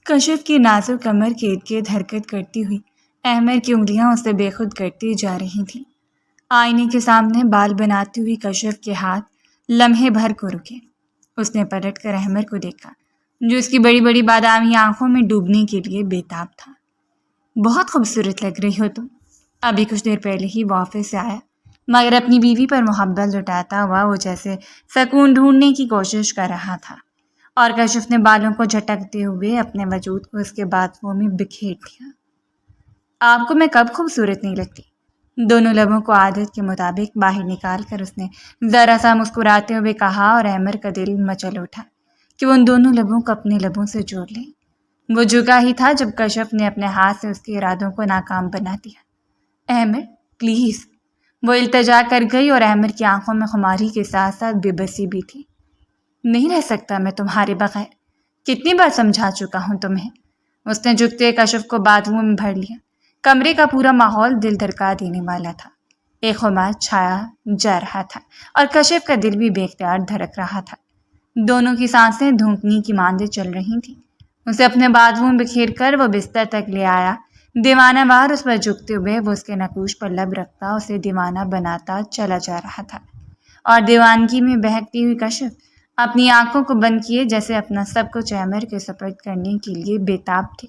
کشف کی نازک کمر کے ارد گرد حرکت کرتی ہوئی احمد کی انگلیاں اسے بے خود کرتی جا رہی تھیں۔ آئینے کے سامنے بال بناتی ہوئی کشف کے ہاتھ لمحے بھر کو رکے۔ اس نے پلٹ کر احمد کو دیکھا جو اس کی بڑی بڑی بادامی آنکھوں میں ڈوبنے کے لیے بےتاب تھا۔ بہت خوبصورت لگ رہی ہو تم۔ ابھی کچھ دیر پہلے ہی وہ آفس سے آیا، مگر اپنی بیوی پر محبت لٹاتا ہوا وہ جیسے سکون ڈھونڈنے کی کوشش کر رہا تھا، اور کشف نے بالوں کو جھٹکتے ہوئے اپنے وجود کو اس کے باتوں میں بکھیر دیا۔ آپ کو میں کب خوبصورت نہیں لگتی؟ دونوں لبوں کو عادت کے مطابق باہر نکال کر اس نے ذرا سا مسکراتے ہوئے کہا، اور احمد کا دل مچل اٹھا کہ وہ ان دونوں لبوں کو اپنے لبوں سے جوڑ لے۔ وہ جھکا ہی تھا جب کشف نے اپنے ہاتھ سے اس کے ارادوں کو ناکام بنا دیا۔ احمد پلیز، وہ التجا کر گئی، اور احمد کی آنکھوں میں خماری کے ساتھ ساتھ بے بسی بھی تھی۔ نہیں رہ سکتا میں تمہارے بغیر، کتنی بار سمجھا چکا ہوں تمہیں۔ اس نے جھکتے کشف کو بازوؤں میں بھر لیا۔ کمرے کا پورا ماحول دل دھڑکا دینے والا تھا۔ ایک خمار چھایا جا رہا تھا اور کشف کا دل بھی بے اختیار دھڑک رہا تھا۔ دونوں کی سانسیں دھونکنے کی مانندے چل رہی تھیں۔ اسے اپنے بازوؤں میں بکھیر کر وہ بستر تک لے آیا۔ دیوانہ وار اس پر جھکتے ہوئے وہ اس کے نقوش پر لب رکھتا اسے دیوانہ بناتا چلا جا رہا تھا، اور دیوانگی میں بہکتی ہوئی کشف اپنی آنکھوں کو بند کیے جیسے اپنا سب کچھ احمد کے سپرد کرنے کے لیے بےتاب تھی۔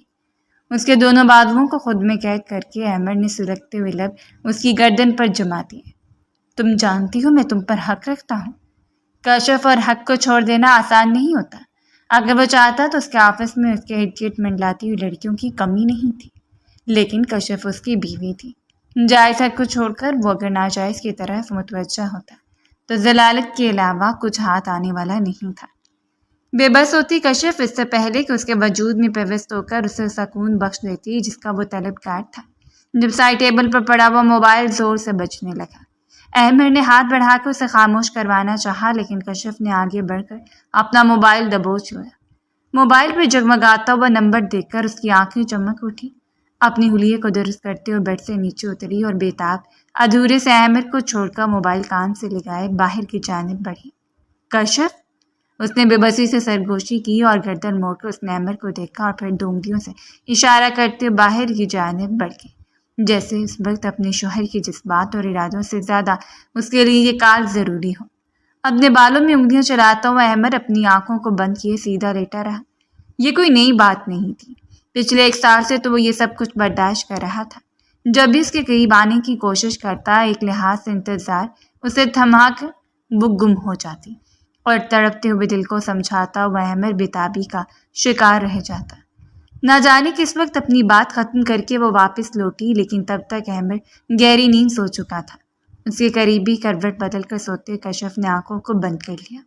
اس کے دونوں بازوؤں کو خود میں قید کر کے احمد نے سلگتے ہوئے لب اس کی گردن پر جما دیے۔ تم جانتی ہو میں تم پر حق رکھتا ہوں۔ کشف، اور حق کو چھوڑ دینا آسان نہیں ہوتا۔ اگر وہ چاہتا تو اس کے آفس میں اس کے ارد گرد منڈلاتی ہوئی لڑکیوں کی کمی نہیں تھی، لیکن کشف اس کی بیوی تھی۔ جائز حق کو چھوڑ کر وہ اگر ناجائز کی طرف متوجہ ہوتا تو ضلالت کے علاوہ کچھ ہاتھ آنے والا نہیں تھا۔ بے بس ہوتی کشف اس سے پہلے کہ اس کے وجود میں پیوست ہو کر اسے سکون بخش دیتی جس کا وہ طلبگار تھا، جب سائڈ ٹیبل پر پڑا وہ موبائل زور سے بجنے لگا۔ احمد نے ہاتھ بڑھا کر اسے خاموش کروانا چاہا، لیکن کشف نے آگے بڑھ کر اپنا موبائل دبوچ لیا۔ موبائل پر جگمگاتا ہوا نمبر دیکھ کر اس کی آنکھیں چمک اٹھی۔ اپنی حلیے کو درست کرتے ہوئے بیڈ سے نیچے اتری اور بےتاب ادھورے سے احمد کو چھوڑ کر موبائل کان سے لگائے باہر کی جانب بڑھی۔ کشف، اس نے بے بسی سے سرگوشی کی اور گردن موڑ کر اس نے احمد کو دیکھا اور پھر دو انگلیوں سے اشارہ کرتے ہوئے باہر کی جانب بڑھ گئی، جیسے اس وقت اپنے شوہر کی جذبات اور ارادوں سے زیادہ اس کے لیے یہ کال ضروری ہو۔ اپنے بالوں میں انگلیاں چلاتا ہوا احمد اپنی آنکھوں کو بند کیے سیدھا لیٹا رہا۔ یہ کوئی نئی بات نہیں تھی، پچھلے 1 سال سے تو وہ یہ سب کچھ برداشت کر رہا تھا۔ جب بھی اس کے قریب آنے کی کوشش کرتا، ایک لحاظ سے انتظار اسے تھما کر وہ گم ہو جاتی، اور تڑپتے ہوئے دل کو سمجھاتا ہوا احمد بےتابی کا شکار رہ جاتا۔ نہ جانے کس وقت اپنی بات ختم کر کے وہ واپس لوٹی، لیکن تب تک احمد گہری نیند سو چکا تھا۔ اس کے قریبی کروٹ بدل کر سوتے کشف نے آنکھوں کو بند کر لیا۔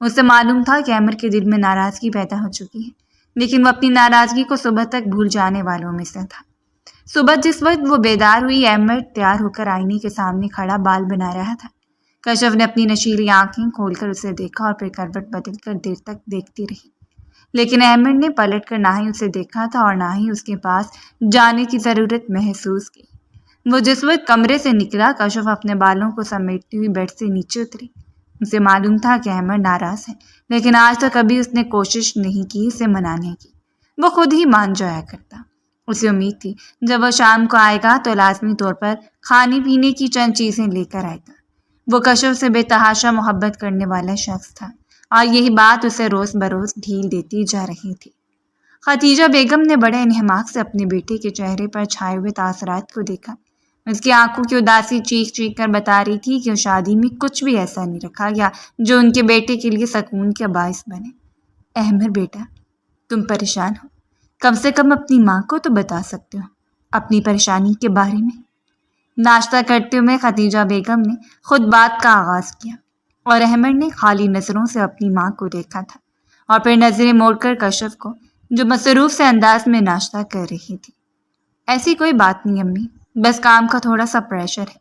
اسے معلوم تھا کہ احمد کے دل میں ناراضگی پیدا ہو چکی ہے، لیکن وہ اپنی ناراضگی کو صبح تک بھول جانے والوں میں سے تھا۔ صبح جس وقت وہ بیدار ہوئی، احمد تیار ہو کر آئینے کے سامنے کھڑا بال بنا رہا تھا۔ کشف نے اپنی نشیلی آنکھیں کھول کر اسے دیکھا اور پھر کروٹ بدل کر دیر تک دیکھتی رہی، لیکن احمد نے پلٹ کر نہ ہی اسے دیکھا تھا اور نہ ہی اس کے پاس جانے کی ضرورت محسوس کی۔ وہ جس وقت کمرے سے نکلا، کشف اپنے بالوں کو سمیٹتی ہوئی بیڈ سے نیچے اتری۔ اسے معلوم تھا کہ احمد ناراض ہے، لیکن آج تک کبھی اس نے کوشش نہیں کی اسے منانے کی۔ وہ خود ہی مان جایا کرتا۔ اسے امید تھی جب وہ شام کو آئے گا تو لازمی طور پر کھانے پینے کی چند چیزیں لے کر آئے گا۔ وہ کشف سے بے تحاشا محبت کرنے والا شخص تھا، اور یہی بات اسے روز بروز ڈھیل دیتی جا رہی تھی۔ خدیجہ بیگم نے بڑے انہماک سے اپنے بیٹے کے چہرے پر چھائے ہوئے تاثرات کو دیکھا۔ اس کی آنکھوں کی اداسی چیخ چیخ کر بتا رہی تھی کہ اس شادی میں کچھ بھی ایسا نہیں رکھا گیا جو ان کے بیٹے کے لیے سکون کا باعث بنے۔ احمد بیٹا، تم پریشان ہو، کم سے کم اپنی ماں کو تو بتا سکتے ہو اپنی پریشانی کے بارے میں۔ ناشتہ کرتے ہوئے خدیجہ بیگم نے خود بات کا آغاز کیا، اور احمد نے خالی نظروں سے اپنی ماں کو دیکھا تھا، اور پھر نظریں موڑ کر کشف کو جو مصروف سے انداز میں ناشتہ کر رہی تھی۔ ایسی کوئی بات نہیں امی، بس کام کا تھوڑا سا پریشر ہے۔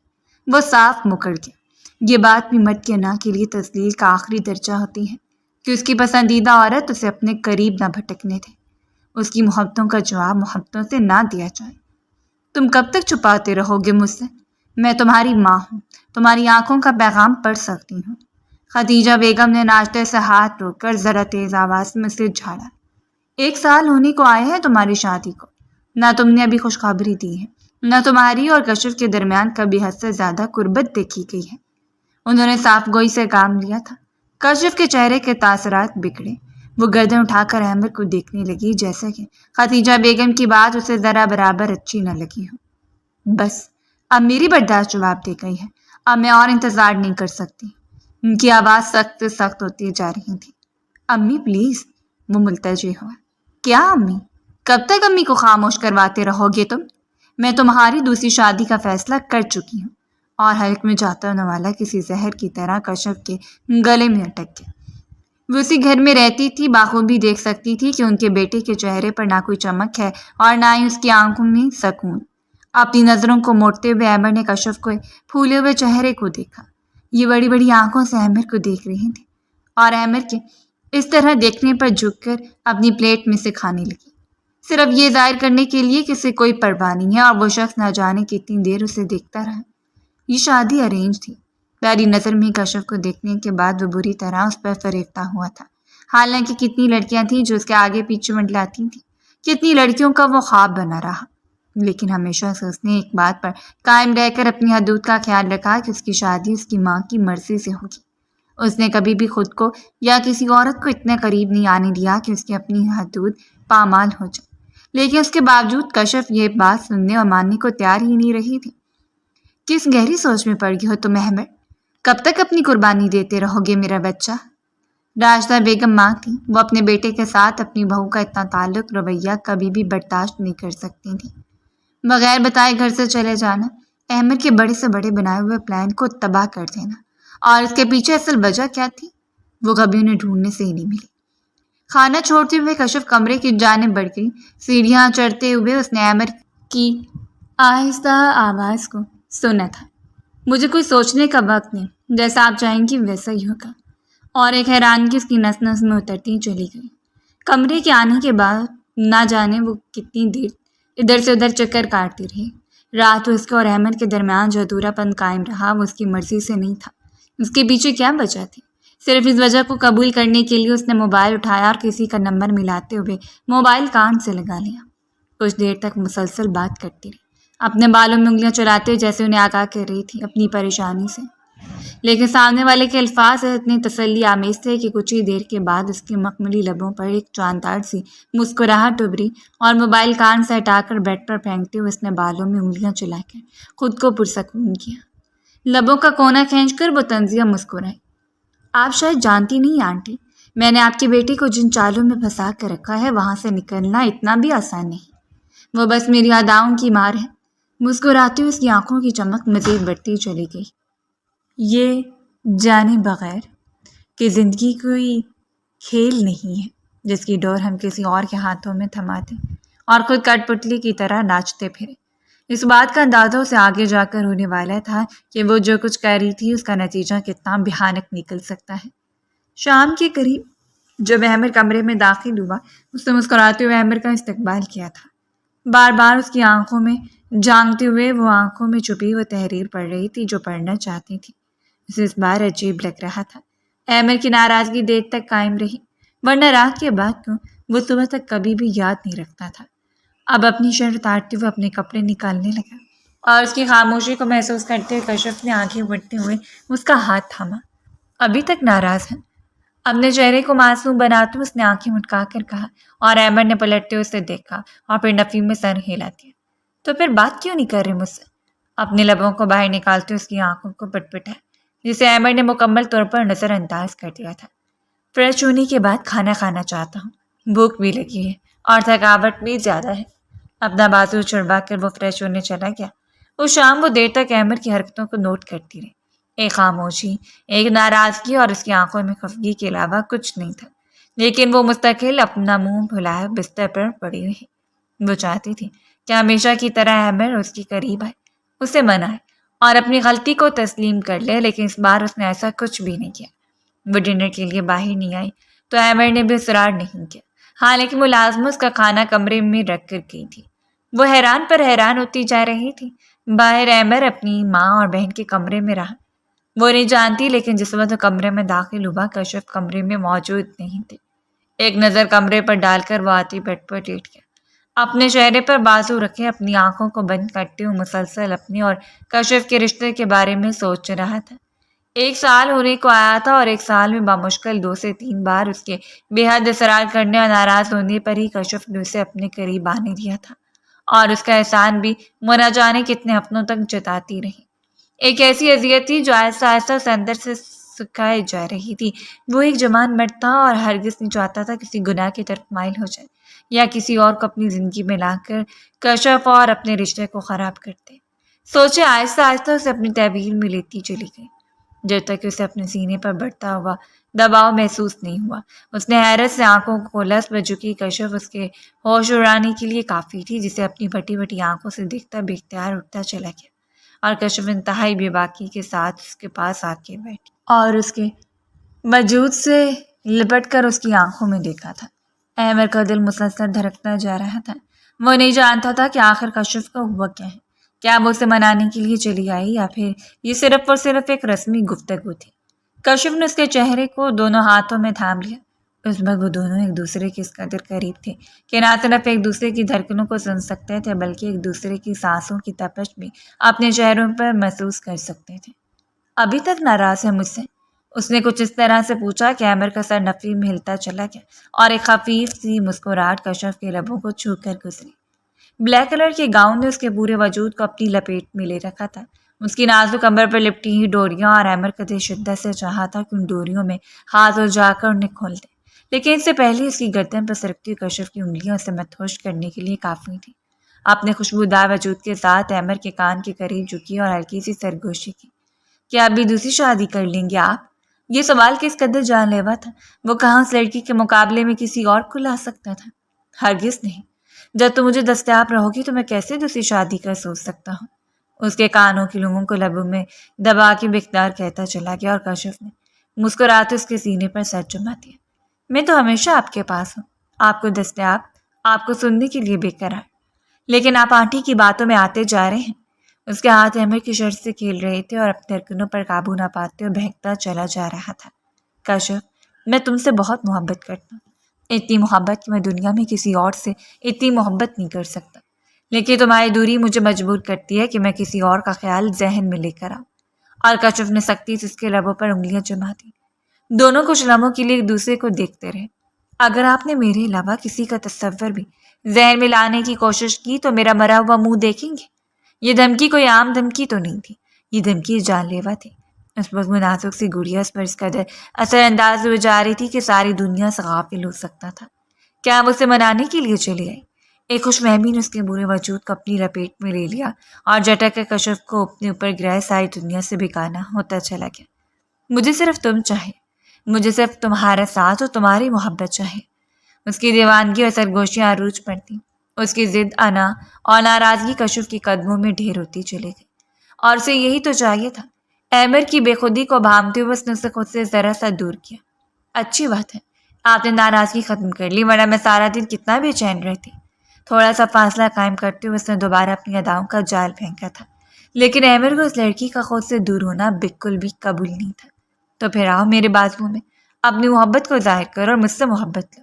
وہ صاف مکر گیا۔ یہ بات بھی مرد کے نا کے لیے تذلیل کا آخری درجہ ہوتی ہے کہ اس کی پسندیدہ عورت اسے اپنے قریب نہ بھٹکنے دے، اس کی محبتوں کا جواب محبتوں سے نہ دیا جائے۔ تم کب تک چھپاتے رہو گے مجھ سے؟ میں تمہاری ماں ہوں، تمہاری آنکھوں کا پیغام پڑھ سکتی ہوں۔ خدیجہ بیگم نے ناشتے سے ہاتھ روک کر ذرا تیز آواز میں اسے جھاڑا۔ 1 سال ہونے کو آیا ہے تمہاری شادی کو، نہ تم نے ابھی خوشخبری دی ہے، نہ تمہاری اور کشف کے درمیان کبھی حد سے زیادہ قربت دیکھی گئی ہے۔ انہوں نے صاف گوئی سے کام لیا تھا۔ کشف کے چہرے کے تاثرات بگڑے، وہ گردن اٹھا کر احمد کو دیکھنے لگی جیسا کہ خدیجہ بیگم کی بات اسے ذرا برابر اچھی نہ لگی ہو۔ بس اب میری برداشت جواب دے گئی ہے، اب میں اور انتظار نہیں کر سکتی۔ ان کی آواز سخت سے سخت ہوتی جا رہی تھی۔ امی پلیز، وہ ملتجئ ہوا۔ کیا امی؟ کب تک امی کو خاموش کرواتے رہو گے تم؟ میں تمہاری دوسری شادی کا فیصلہ کر چکی ہوں۔ اور حلق میں جاتا نوالا کسی زہر کی طرح کشف کے گلے میں اٹک گیا۔ وہ اسی گھر میں رہتی تھی، بخوبی دیکھ سکتی تھی کہ ان کے بیٹے کے چہرے پر نہ کوئی چمک ہے اور نہ ہی اس کی آنکھوں میں سکون۔ اپنی نظروں کو موڑتے ہوئے احمد نے کشف کے پھولے ہوئے چہرے کو دیکھا۔ یہ بڑی بڑی آنکھوں سے احمد کو دیکھ رہی تھی اور احمد کے اس طرح دیکھنے پر جھک کر اپنی پلیٹ میں سے کھانے لگی، صرف یہ ظاہر کرنے کے لیے کہ اسے کوئی پرواہ نہیں ہے۔ اور وہ شخص نہ جانے کتنی دیر اسے دیکھتا رہا۔ یہ شادی ارینج تھی۔ پہلی نظر میں کشف کو دیکھنے کے بعد وہ بری طرح اس پر فریفتہ ہوا تھا۔ حالانکہ کتنی لڑکیاں تھیں جو اس کے آگے پیچھے منڈلاتی تھیں، کتنی لڑکیوں کا وہ خواب بنا رہا، لیکن ہمیشہ سے اس نے ایک بات پر قائم رہ کر اپنی حدود کا خیال رکھا کہ اس کی شادی اس کی ماں کی مرضی سے ہوگی۔ اس نے کبھی بھی خود کو یا کسی عورت کو اتنے قریب نہیں آنے دیا کہ اس کی اپنی حدود پامال ہو جائے، لیکن اس کے باوجود کشف یہ بات سننے اور ماننے کو تیار ہی نہیں رہی تھی۔ کس گہری سوچ میں پڑ گئی ہو تم احمد؟ کب تک اپنی قربانی دیتے رہو گے میرا بچہ؟ راشدہ بیگم ماں تھی، وہ اپنے بیٹے کے ساتھ اپنی بہو کا اتنا تعلق رویہ کبھی بھی برداشت نہیں کر سکتی تھی۔ بغیر بتائے گھر سے چلے جانا، احمد کے بڑے سے بڑے بنائے ہوئے پلان کو تباہ کر دینا، اور اس کے پیچھے اصل وجہ کیا تھی وہ کبھی انہیں ڈھونڈنے سے ہی نہیں ملی۔ کھانا چھوڑتے ہوئے کشف کمرے کی جانب بڑھ گئی۔ سیڑھیاں چڑھتے ہوئے اس نے احمد کی آہستہ آواز کو سنا تھا۔ مجھے کوئی سوچنے کا وقت نہیں، جیسا آپ چاہیں گی ویسا ہی ہوگا۔ اور ایک حیرانگی اس کی نس نس میں اترتی چلی گئی۔ کمرے کے آنے کے بعد نہ جانے وہ کتنی دیر ادھر سے ادھر چکر کاٹتی رہی۔ رات اس کے اور احمد کے درمیان جو ادھورا پن قائم رہا وہ اس کی مرضی سے نہیں تھا۔ اس کے پیچھے کیا وجہ تھی؟ صرف اس وجہ کو قبول کرنے کے لیے اس نے موبائل اٹھایا اور کسی کا نمبر ملاتے ہوئے موبائل کان سے لگا لیا۔ کچھ دیر تک مسلسل بات کرتی رہی، اپنے بالوں میں انگلیاں چلاتے جیسے انہیں آگاہ کر رہی تھی اپنی پریشانی سے، لیکن سامنے والے کے الفاظ اتنے تسلی آمیز تھے کہ کچھ ہی دیر کے بعد اس کے مخملی لبوں پر ایک جاندار سی مسکراہٹ ابھری اور موبائل کان سے ہٹا کر بیڈ پر پھینکتے ہوئے اس نے بالوں میں انگلیاں چلا کر خود کو پرسکون کیا۔ لبوں کا کونا کھینچ کر وہ طنزیہ مسکرائی۔ آپ شاید جانتی نہیں آنٹی، میں نے آپ کے بیٹے کو جن چالوں میں پھنسا کر رکھا ہے وہاں سے نکلنا اتنا بھی آسان نہیں، وہ بس میری اداؤں کی مار ہے۔ مسکراتی ہوئی اس کی آنکھوں کی چمک مزید بڑھتی چلی گئی۔ یہ جانے بغیر کہ زندگی کوئی کھیل نہیں ہے جس کی ڈور ہم کسی اور کے ہاتھوں میں تھما دیں اور خود کٹ پتلی کی طرح ناچتے پھرے۔ اس بات کا اندازہ اسے آگے جا کر ہونے والا تھا کہ وہ جو کچھ کر رہی تھی اس کا نتیجہ کتنا بھیانک نکل سکتا ہے۔ شام کے قریب جب احمد کمرے میں داخل ہوا، اس نے مسکراتے ہوئے احمد کا استقبال کیا تھا۔ بار بار اس کی آنکھوں میں جھانکتے ہوئے وہ آنکھوں میں چھپی وہ تحریر پڑھ رہی تھی جو پڑھنا چاہتی تھی۔ اسے اس بار عجیب لگ رہا تھا۔ احمد کی ناراضگی دیر تک قائم رہی، ورنہ رات کے بعد کو وہ صبح تک کبھی بھی یاد نہیں رکھتا تھا۔ اب اپنی شرٹ اتارتے ہوئے اپنے کپڑے نکالنے لگا اور اس کی خاموشی کو محسوس کرتے ہوئے کشف نے آنکھیں بڑھتے ہوئے اس کا ہاتھ تھاما۔ ابھی تک ناراض ہے؟ اپنے چہرے کو معصوم بناتے ہوئے اس نے آنکھیں مٹکا کر کہا، اور احمد نے پلٹتے ہوئے اسے دیکھا اور پھر نفی میں سر ہلا دیا۔ تو پھر بات کیوں نہیں کر رہے مجھ سے؟ اپنے لبوں کو باہر نکالتے اس کی آنکھوں کو پٹپٹایا، جسے احمد نے مکمل طور پر نظر انداز کر دیا تھا۔ فریش ہونے کے بعد کھانا کھانا چاہتا ہوں، بھوک بھی لگی ہے اور تھکاوٹ بھی زیادہ ہے۔ اپنا بازو چھڑوا کر وہ فریش ہونے چلا گیا۔ اس شام وہ دیر تک احمد کی حرکتوں کو نوٹ کرتی رہی۔ ایک خاموشی، ایک ناراضگی اور اس کی آنکھوں میں خفگی کے علاوہ کچھ نہیں تھا، لیکن وہ مستقل اپنا منہ پھلائے بستر پر پڑی رہی۔ وہ چاہتی تھی کہ ہمیشہ کی طرح احمد اس کے قریب آئے، اسے منائے اور اپنی غلطی کو تسلیم کر لے، لیکن اس بار اس نے ایسا کچھ بھی نہیں کیا۔ وہ ڈنر کے لیے باہر نہیں آئی تو احمد نے بھی اصرار نہیں کیا، حالانکہ ملازمہ اس کا کھانا کمرے میں رکھ کر گئی تھی۔ وہ حیران پر حیران ہوتی جا رہی تھی۔ باہر احمد اپنی ماں اور بہن کے کمرے میں رہا۔ وہ نہیں جانتی، لیکن جس وقت وہ کمرے میں داخل ہوا کشف کمرے میں موجود نہیں تھے۔ ایک نظر کمرے پر ڈال کر وہ آتی بیڈ پر لیٹ گیا، اپنے چہرے پر بازو رکھے اپنی آنکھوں کو بند کرتے ہوئے مسلسل اپنے اور کشف کے رشتے کے بارے میں سوچ رہا تھا۔ 1 سال ہونے کو آیا تھا اور 1 سال میں بامشکل 2 سے 3 بار اس کے بے حد اصرار کرنے اور ناراض ہونے پر ہی کشف نے اسے اپنے قریب آنے دیا تھا، اور اس کا احسان بھی وہ نہ جانے کتنے ہفتوں تک جتاتی رہی۔ ایک ایسی اذیت تھی جو آہستہ آہستہ اسے اندر سے سکھائی جا رہی تھی۔ وہ ایک جوان مرد تھا اور ہرگز نہیں چاہتا تھا کسی گناہ کی طرف مائل ہو جائے یا کسی اور کو اپنی زندگی میں لا کر کشف اور اپنے رشتے کو خراب کرتے۔ سوچے آہستہ آہستہ اسے اپنی تعبیر میں لیتی چلی گئی، جب تک اسے اپنے سینے پر بڑھتا ہوا دباؤ محسوس نہیں ہوا۔ اس نے حیرت سے آنکھوں کو کھولا، اس پر جھکی کشف اس کے ہوش اڑانے کے لیے کافی تھی، جسے اپنی بٹی بٹی آنکھوں سے دیکھتا بے اختیار اٹھتا چلا گیا، اور کشف انتہائی بے باکی کے ساتھ اس کے پاس آ کے بیٹھی اور اس کے وجود سے لپٹ کر اس کی آنکھوں میں دیکھا تھا۔ احمر کا دل مسلسل دھڑکتا جا رہا تھا۔ وہ نہیں جانتا تھا کہ آخر کشف کا ہوا کیا ہے۔ کیا وہ اسے منانے کے لیے چلی آئی یا پھر یہ صرف اور صرف ایک رسمی گفتگو تھی؟ کشف نے اس کے چہرے کو دونوں ہاتھوں میں تھام لیا۔ اس وقت وہ دونوں ایک دوسرے کے اس قدر قریب تھے کہ نہ صرف ایک دوسرے کی دھڑکنوں کو سن سکتے تھے بلکہ ایک دوسرے کی سانسوں کی تپش بھی اپنے چہروں پر محسوس کر سکتے تھے۔ ابھی تک ناراض ہے مجھ سے؟ اس نے کچھ اس طرح سے پوچھا کہ احمر کا سر نفی میں ہلتا چلا گیا اور ایک خفیف سی مسکراہٹ کشف کے لبوں کو چھو کر گزری۔ بلیک کلر کے گاؤن نے اس کے پورے وجود کو اپنی لپیٹ میں لے رکھا تھا۔ اس کی نازک کمر پر لپٹی ہوئی ڈوریاں، اور احمر کا دل شدت سے چاہا تھا کہ ان ڈوریوں میں ہاتھ الجھا کر انہیں کھول دے، لیکن اس سے پہلے اس کی گردن پر سرکتی کشف کی انگلیاں اسے مدہوش کرنے کے لیے کافی تھی۔ اپنے خوشبودار وجود کے ساتھ احمر کے کان کے قریب جھکی اور ہلکی سی سرگوشی کی۔ کیا ابھی دوسری شادی کر لیں گے آپ؟ یہ سوال کس قدر جان لیوا تھا۔ وہ کہاں اس لڑکی کے مقابلے میں کسی اور کو لا سکتا تھا؟ ہرگز نہیں۔ جب تم مجھے دستیاب رہو گی تو میں کیسے دوسری شادی کا سوچ سکتا ہوں؟ اس کے کانوں کی لوگوں کو لبوں میں دبا کے بے اختیار کہتا چلا گیا، اور کشف نے مسکراتے اس کے سینے پر سر جما دیا۔ میں تو ہمیشہ آپ کے پاس ہوں، آپ کو دستیاب، آپ کو سننے کے لیے بے قرار، لیکن آپ آنٹی کی باتوں میں آتے جا رہے ہیں۔ اس کے ہاتھ احمر کی شرٹ سے کھیل رہے تھے اور اپنے دھڑکنوں پر قابو نہ پاتے اور بہکتا چلا جا رہا تھا۔ کشف، میں تم سے بہت محبت کرتا ہوں، اتنی محبت کہ میں دنیا میں کسی اور سے اتنی محبت نہیں کر سکتا، لیکن تمہاری دوری مجھے مجبور کرتی ہے کہ میں کسی اور کا خیال ذہن میں لے کر آؤں۔ اور کشف نے سختی سے اس کے لبوں پر انگلیاں جما دی۔ دونوں کچھ لمحوں کے لیے ایک دوسرے کو دیکھتے رہے۔ اگر آپ نے میرے علاوہ کسی کا تصور بھی ذہن میں لانے کی کوشش کی تو میرا مرا ہوا منہ دیکھیں گے؟ یہ دھمکی کوئی عام دھمکی تو نہیں تھی، یہ دھمکی جان لیوا تھی۔ اس وقت مناسب سی گڑیا اس پر اس قدر اثر انداز ہوئے جا رہی تھی کہ ساری دنیا سے غافل ہو سکتا تھا۔ کیا وہ اسے منانے کے لیے چلی آئی؟ ایک خوش فہمی نے اس کے برے وجود کو اپنی لپیٹ میں لے لیا اور جھٹک کے کشف کو اپنے اوپر گرائے ساری دنیا سے بیگانہ ہوتا چلا گیا۔ مجھے صرف تم چاہیے، مجھے صرف تمہارا ساتھ اور تمہاری محبت چاہیے۔ اس کی دیوانگی اور سرگوشیاں عروج پر تھیں۔ اس کی ضد، انا اور ناراضگی کشف کے قدموں میں ڈھیر ہوتی چلی گئی، اور اسے یہی تو چاہیے تھا۔ احمر کی بے خودی کو بھانپتے ہوئے اس نے اسے خود سے ذرا سا دور کیا۔ اچھی بات ہے، آپ نے ناراضگی ختم کر لی، ورنہ میں سارا دن کتنا بے چین رہتی۔ تھوڑا سا فاصلہ قائم کرتے ہوئے اس نے دوبارہ اپنی اداؤں کا جال پھینکا تھا، لیکن احمر کو اس لڑکی کا خود سے دور ہونا بالکل بھی قبول نہیں تھا۔ تو پھر آؤ میرے بازو میں، اپنی محبت کو ظاہر کرو اور مجھ سے محبت لو۔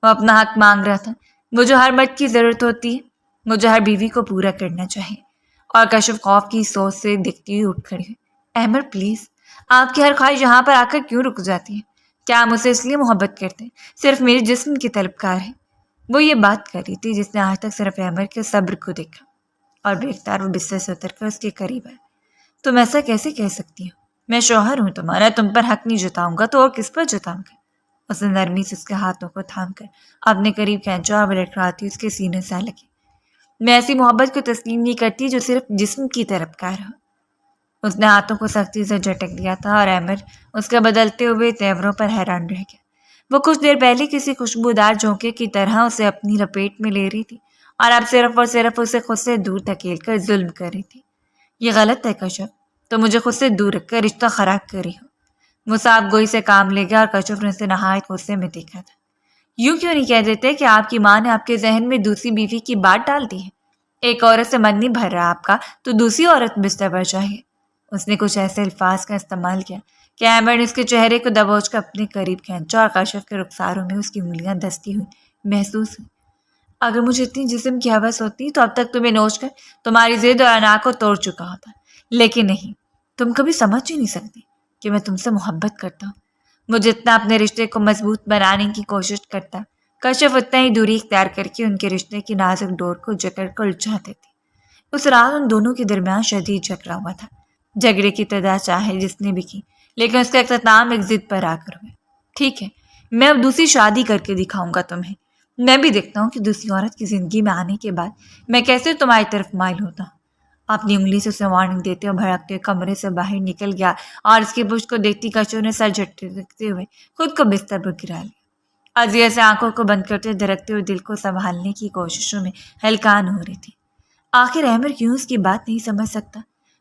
وہ اپنا حق مانگ رہا تھا۔ وہ جو ہر مرد کی ضرورت ہوتی ہے، مجھے ہر بیوی کو پورا کرنا چاہیے۔ اور کشف خوف کی سوچ سے دیکھتی ہوئی اٹھ کھڑی ہوئی۔ احمر پلیز، آپ کی ہر خواہش یہاں پر آ کر کیوں رک جاتی ہے؟ کیا مجھ سے اس لیے محبت کرتے ہیں صرف میرے جسم کی طلبکار ہے؟ وہ یہ بات کر رہی تھی جس نے آج تک صرف احمر کے صبر کو دیکھا، اور بے اختیار وہ بستر سے اتر کر اس کے قریب آئے۔ تم ایسا کیسے کہہ سکتی ہو؟ میں شوہر ہوں تمہارا، تم پر حق نہیں جتاؤں گا تو اور کس پر جتاؤں گا؟ اس نے نرمی سے اس کے ہاتھوں کو تھام کر اپنے قریب کھینچا اور وہ لٹکاتی اس کے سینے سے لگی۔ میں ایسی محبت کو تسلیم نہیں کرتی جو صرف جسم کی طرفکار ہو۔ اس نے ہاتھوں کو سختی سے جھٹک دیا تھا، اور احمر اس کے بدلتے ہوئے تیوروں پر حیران رہ گیا۔ وہ کچھ دیر پہلے کسی خوشبودار جھونکے کی طرح اسے اپنی لپیٹ میں لے رہی تھی، اور اب صرف اور صرف اسے خود سے دور دھکیل کر ظلم کر رہی تھی۔ یہ غلط ہے کشف، تو مجھے خود سے دور رکھ کر رشتہ خراب کر رہی ہو۔ وہ صاف گوئی سے کام لے گیا، اور کشف نے اسے نہایت غصے میں دیکھا تھا۔ یوں کیوں نہیں کہہ دیتے کہ آپ کی ماں نے آپ کے ذہن میں دوسری بیوی کی بات ڈال دی ہے؟ ایک عورت سے من نہیں بھر رہا آپ کا تو دوسری عورت بستر پر چاہیے۔ اس نے کچھ ایسے الفاظ کا استعمال کیا کہ احمد نے اس کے چہرے کو دبوچ کر اپنے قریب کھینچا اور کشف کے رخساروں میں اس کی انگلیاں دستی ہوئی محسوس ہوئی۔ اگر مجھے اتنی جسم کی ہوس ہوتی تو اب تک تمہیں نوچ کر تمہاری ضد اور انا کو توڑ چکا ہوتا، لیکن نہیں، تم کبھی سمجھ ہی نہیں سکتی کہ میں تم سے محبت کرتا ہوں۔ وہ جتنا اپنے رشتے کو مضبوط بنانے کی کوشش کرتا، کشف اتنا ہی دوری اختیار کر کے ان کے رشتے کی نازک ڈور کو جکڑ کر الجھا دیتی۔ اس رات ان دونوں کے درمیان شدید جھگڑا ہوا تھا۔ جھگڑے کی ابتدا چاہے جس نے بھی کی، لیکن اس کا اختتام ایک ضد پر آ کر ہوا۔ ٹھیک ہے، میں اب دوسری شادی کر کے دکھاؤں گا تمہیں۔ میں بھی دیکھتا ہوں کہ دوسری عورت کی زندگی میں آنے کے بعد میں کیسے تمہاری طرف مائل ہوتا ہوں۔ اپنی انگلی سے اسے وارننگ دیتے اور بھڑکتے کمرے سے باہر نکل گیا اور اس کے پشت کو دیکھتی کشور نے سر جھٹکتے ہوئے خود کو بستر پر گرا لیا۔ عذیہ سے آنکھوں کو بند کرتے دھڑکتے ہوئے دل کو سنبھالنے کی کوششوں میں ہلکان ہو رہی تھی۔ آخر احمد کیوں اس کی بات نہیں سمجھ سکتا؟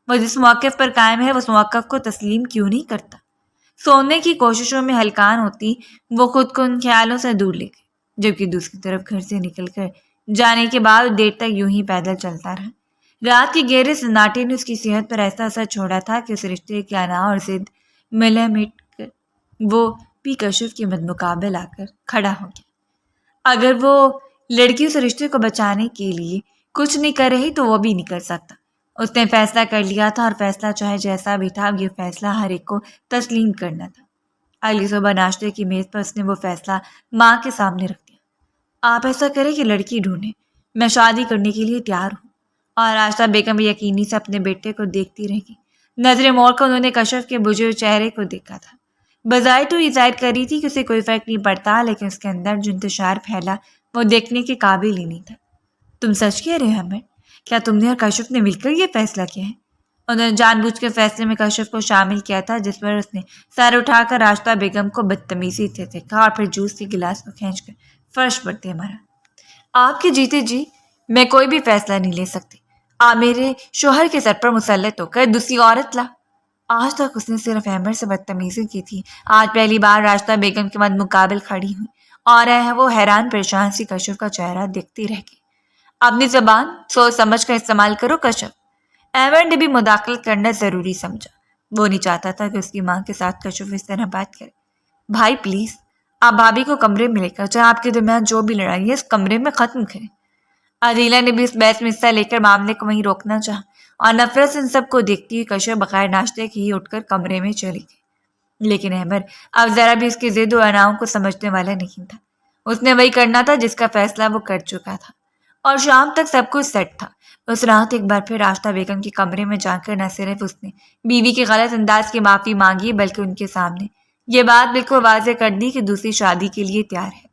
وہ جس موقف پر قائم ہے اس موقف کو تسلیم کیوں نہیں کرتا؟ سونے کی کوششوں میں ہلکان ہوتی وہ خود کو ان خیالوں سے دور لے گئی، جبکہ دوسری طرف گھر سے نکل کر جانے کے بعد دیر تک یوں ہی پیدل چلتا رہا۔ رات کے گہرے سناٹے نے اس کی صحت پر ایسا اثر چھوڑا تھا کہ اس رشتے کی انا اور ضد ملا مٹ کر وہ بھی کشف کے مدمقابل آ کر کھڑا ہو گیا۔ اگر وہ لڑکی اس رشتے کو بچانے کے لیے کچھ نہیں کر رہی تو وہ بھی نہیں کر سکتا۔ اس نے فیصلہ کر لیا تھا اور فیصلہ چاہے جیسا بھی تھا، یہ فیصلہ ہر ایک کو تسلیم کرنا تھا۔ اگلی صبح ناشتے کی میز پر اس نے وہ فیصلہ ماں کے سامنے رکھ دیا۔ آپ ایسا کریں کہ لڑکی ڈھونڈیں، میں شادی کرنے کے لیے تیار ہوں۔ اور راشدہ بیگم بھی یقینی سے اپنے بیٹے کو دیکھتی رہ گئی۔ نظر موڑ کر انہوں نے کشف کے بجھے ہوئے چہرے کو دیکھا تھا۔ بظاہر تو یہ ظاہر کر رہی تھی کہ اسے کوئی فرق نہیں پڑتا، لیکن اس کے اندر جو انتشار پھیلا وہ دیکھنے کے قابل ہی نہیں تھا۔ تم سچ کہہ رہے ہو احمد؟ کیا تم نے اور کشف نے مل کر یہ فیصلہ کیا ہے؟ انہوں نے جان بوجھ کے فیصلے میں کشف کو شامل کیا تھا، جس پر اس نے سر اٹھا کر راشدہ بیگم کو بدتمیزی سے دیکھا اور پھر جوس کے گلاس کو کھینچ کر فرش پر دے مارا۔ آپ کے جیتے جی میں کوئی بھی فیصلہ نہیں لے سکتی۔ آپ میرے شوہر کے سر پر مسلط ہو کر دوسری عورت لا۔ آج تک اس نے صرف احمد سے بدتمیزی کی تھی، آج پہلی بار راشدہ بیگم کے مد مقابل کھڑی ہوئی اور وہ حیران پریشان سی کشف کا چہرہ دیکھتی رہ گئی۔ اپنی زبان سوچ سمجھ کر استعمال کرو کشف۔ احمد نے بھی مداخلت کرنا ضروری سمجھا۔ وہ نہیں چاہتا تھا کہ اس کی ماں کے ساتھ کشف اس طرح بات کرے۔ بھائی پلیز، آپ بھابھی کو کمرے میں لے کر جائیں، آپ کے درمیان جو بھی لڑائی ہے اس کمرے میں ختم کریں۔ عدیلہ نے بھی اس بحث میں حصہ لے کر معاملے کو وہیں روکنا چاہا اور نفرت سے ان سب کو دیکھتی ہوئی کشف بغیر ناشتے کے ہی اٹھ کر کمرے میں چلی گئی۔ لیکن احمد اب ذرا بھی اس کی ضد و اناؤں کو سمجھنے والا نہیں تھا۔ اس نے وہی کرنا تھا جس کا فیصلہ وہ کر چکا تھا، اور شام تک سب کچھ سیٹ تھا۔ اس رات ایک بار پھر راشدہ بیگم کے کمرے میں جا کر نہ صرف اس نے بیوی کے غلط انداز کی معافی مانگی، بلکہ ان کے سامنے یہ بات بالکل واضح کر دی کہ دوسری شادی کے لیے تیار ہے،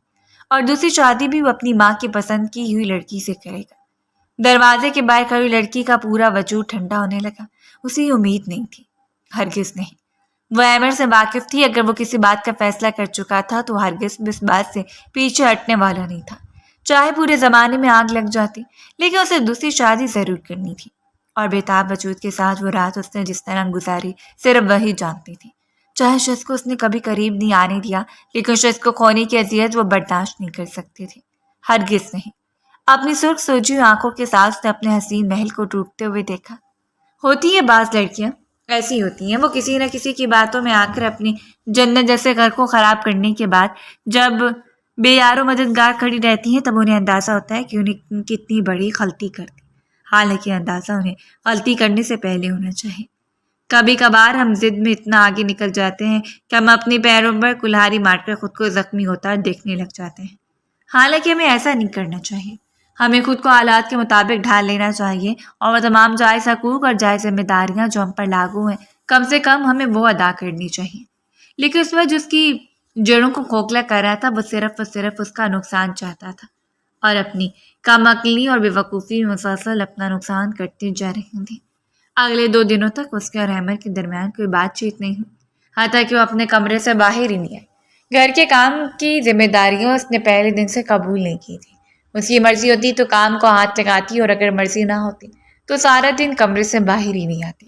اور دوسری شادی بھی وہ اپنی ماں کی پسند کی ہوئی لڑکی سے کرے گا۔ دروازے کے باہر کھڑی لڑکی کا پورا وجود ٹھنڈا ہونے لگا۔ اسے یہ امید نہیں تھی، ہرگز نہیں۔ وہ احمد سے واقف تھی، اگر وہ کسی بات کا فیصلہ کر چکا تھا تو ہرگز بھی اس بات سے پیچھے ہٹنے والا نہیں تھا، چاہے پورے زمانے میں آگ لگ جاتی، لیکن اسے دوسری شادی ضرور کرنی تھی۔ اور بےتاب وجود کے ساتھ وہ رات اس نے جس طرح گزاری صرف وہی جانتی تھی۔ چاہے شخص کو اس نے کبھی قریب نہیں آنے دیا، لیکن شخص کو کھونے کی اذیت وہ برداشت نہیں کر سکتی تھی، ہرگز نہیں۔ اپنی سرخ سوجی ہوئی آنکھوں کے ساتھ اس نے اپنے حسین محل کو ٹوٹتے ہوئے دیکھا۔ ہوتی ہے بعض لڑکیاں ایسی ہوتی ہیں، وہ کسی نہ کسی کی باتوں میں آ کر اپنی جنت جیسے گھر کو خراب کرنے کے بعد جب بے یار و مددگار کھڑی رہتی ہیں تب انہیں اندازہ ہوتا ہے کہ انہیں کتنی بڑی غلطی کر دی، حالانکہ اندازہ انہیں غلطی کرنے سے پہلے ہونا چاہیے۔ کبھی کبھار ہم ضد میں اتنا آگے نکل جاتے ہیں کہ ہم اپنے پیروں پر کلہاڑی مار کر خود کو زخمی ہوتا دیکھنے لگ جاتے ہیں، حالانکہ ہمیں ایسا نہیں کرنا چاہیے۔ ہمیں خود کو حالات کے مطابق ڈھال لینا چاہیے، اور وہ تمام جائز حقوق اور جائز ذمہ داریاں جو ہم پر لاگو ہیں کم سے کم ہمیں وہ ادا کرنی چاہیے۔ لیکن اس وقت جس کی جڑوں کو کھوکھلا کر رہا تھا وہ صرف اس کا نقصان چاہتا تھا، اور اپنی کم عقلی اور بے وقوفی میں مسلسل اپنا نقصان کرتی جا رہی تھی۔ اگلے 2 دنوں تک اس کے اور احمد کے درمیان کوئی بات چیت نہیں ہوئی، حتیٰ کہ وہ اپنے کمرے سے باہر ہی نہیں آئی۔ گھر کے کام کی ذمہ داریاں اس نے پہلے دن سے قبول نہیں کی تھی۔ اس کی مرضی ہوتی تو کام کو ہاتھ لگاتی، اور اگر مرضی نہ ہوتی تو سارا دن کمرے سے باہر ہی نہیں آتی۔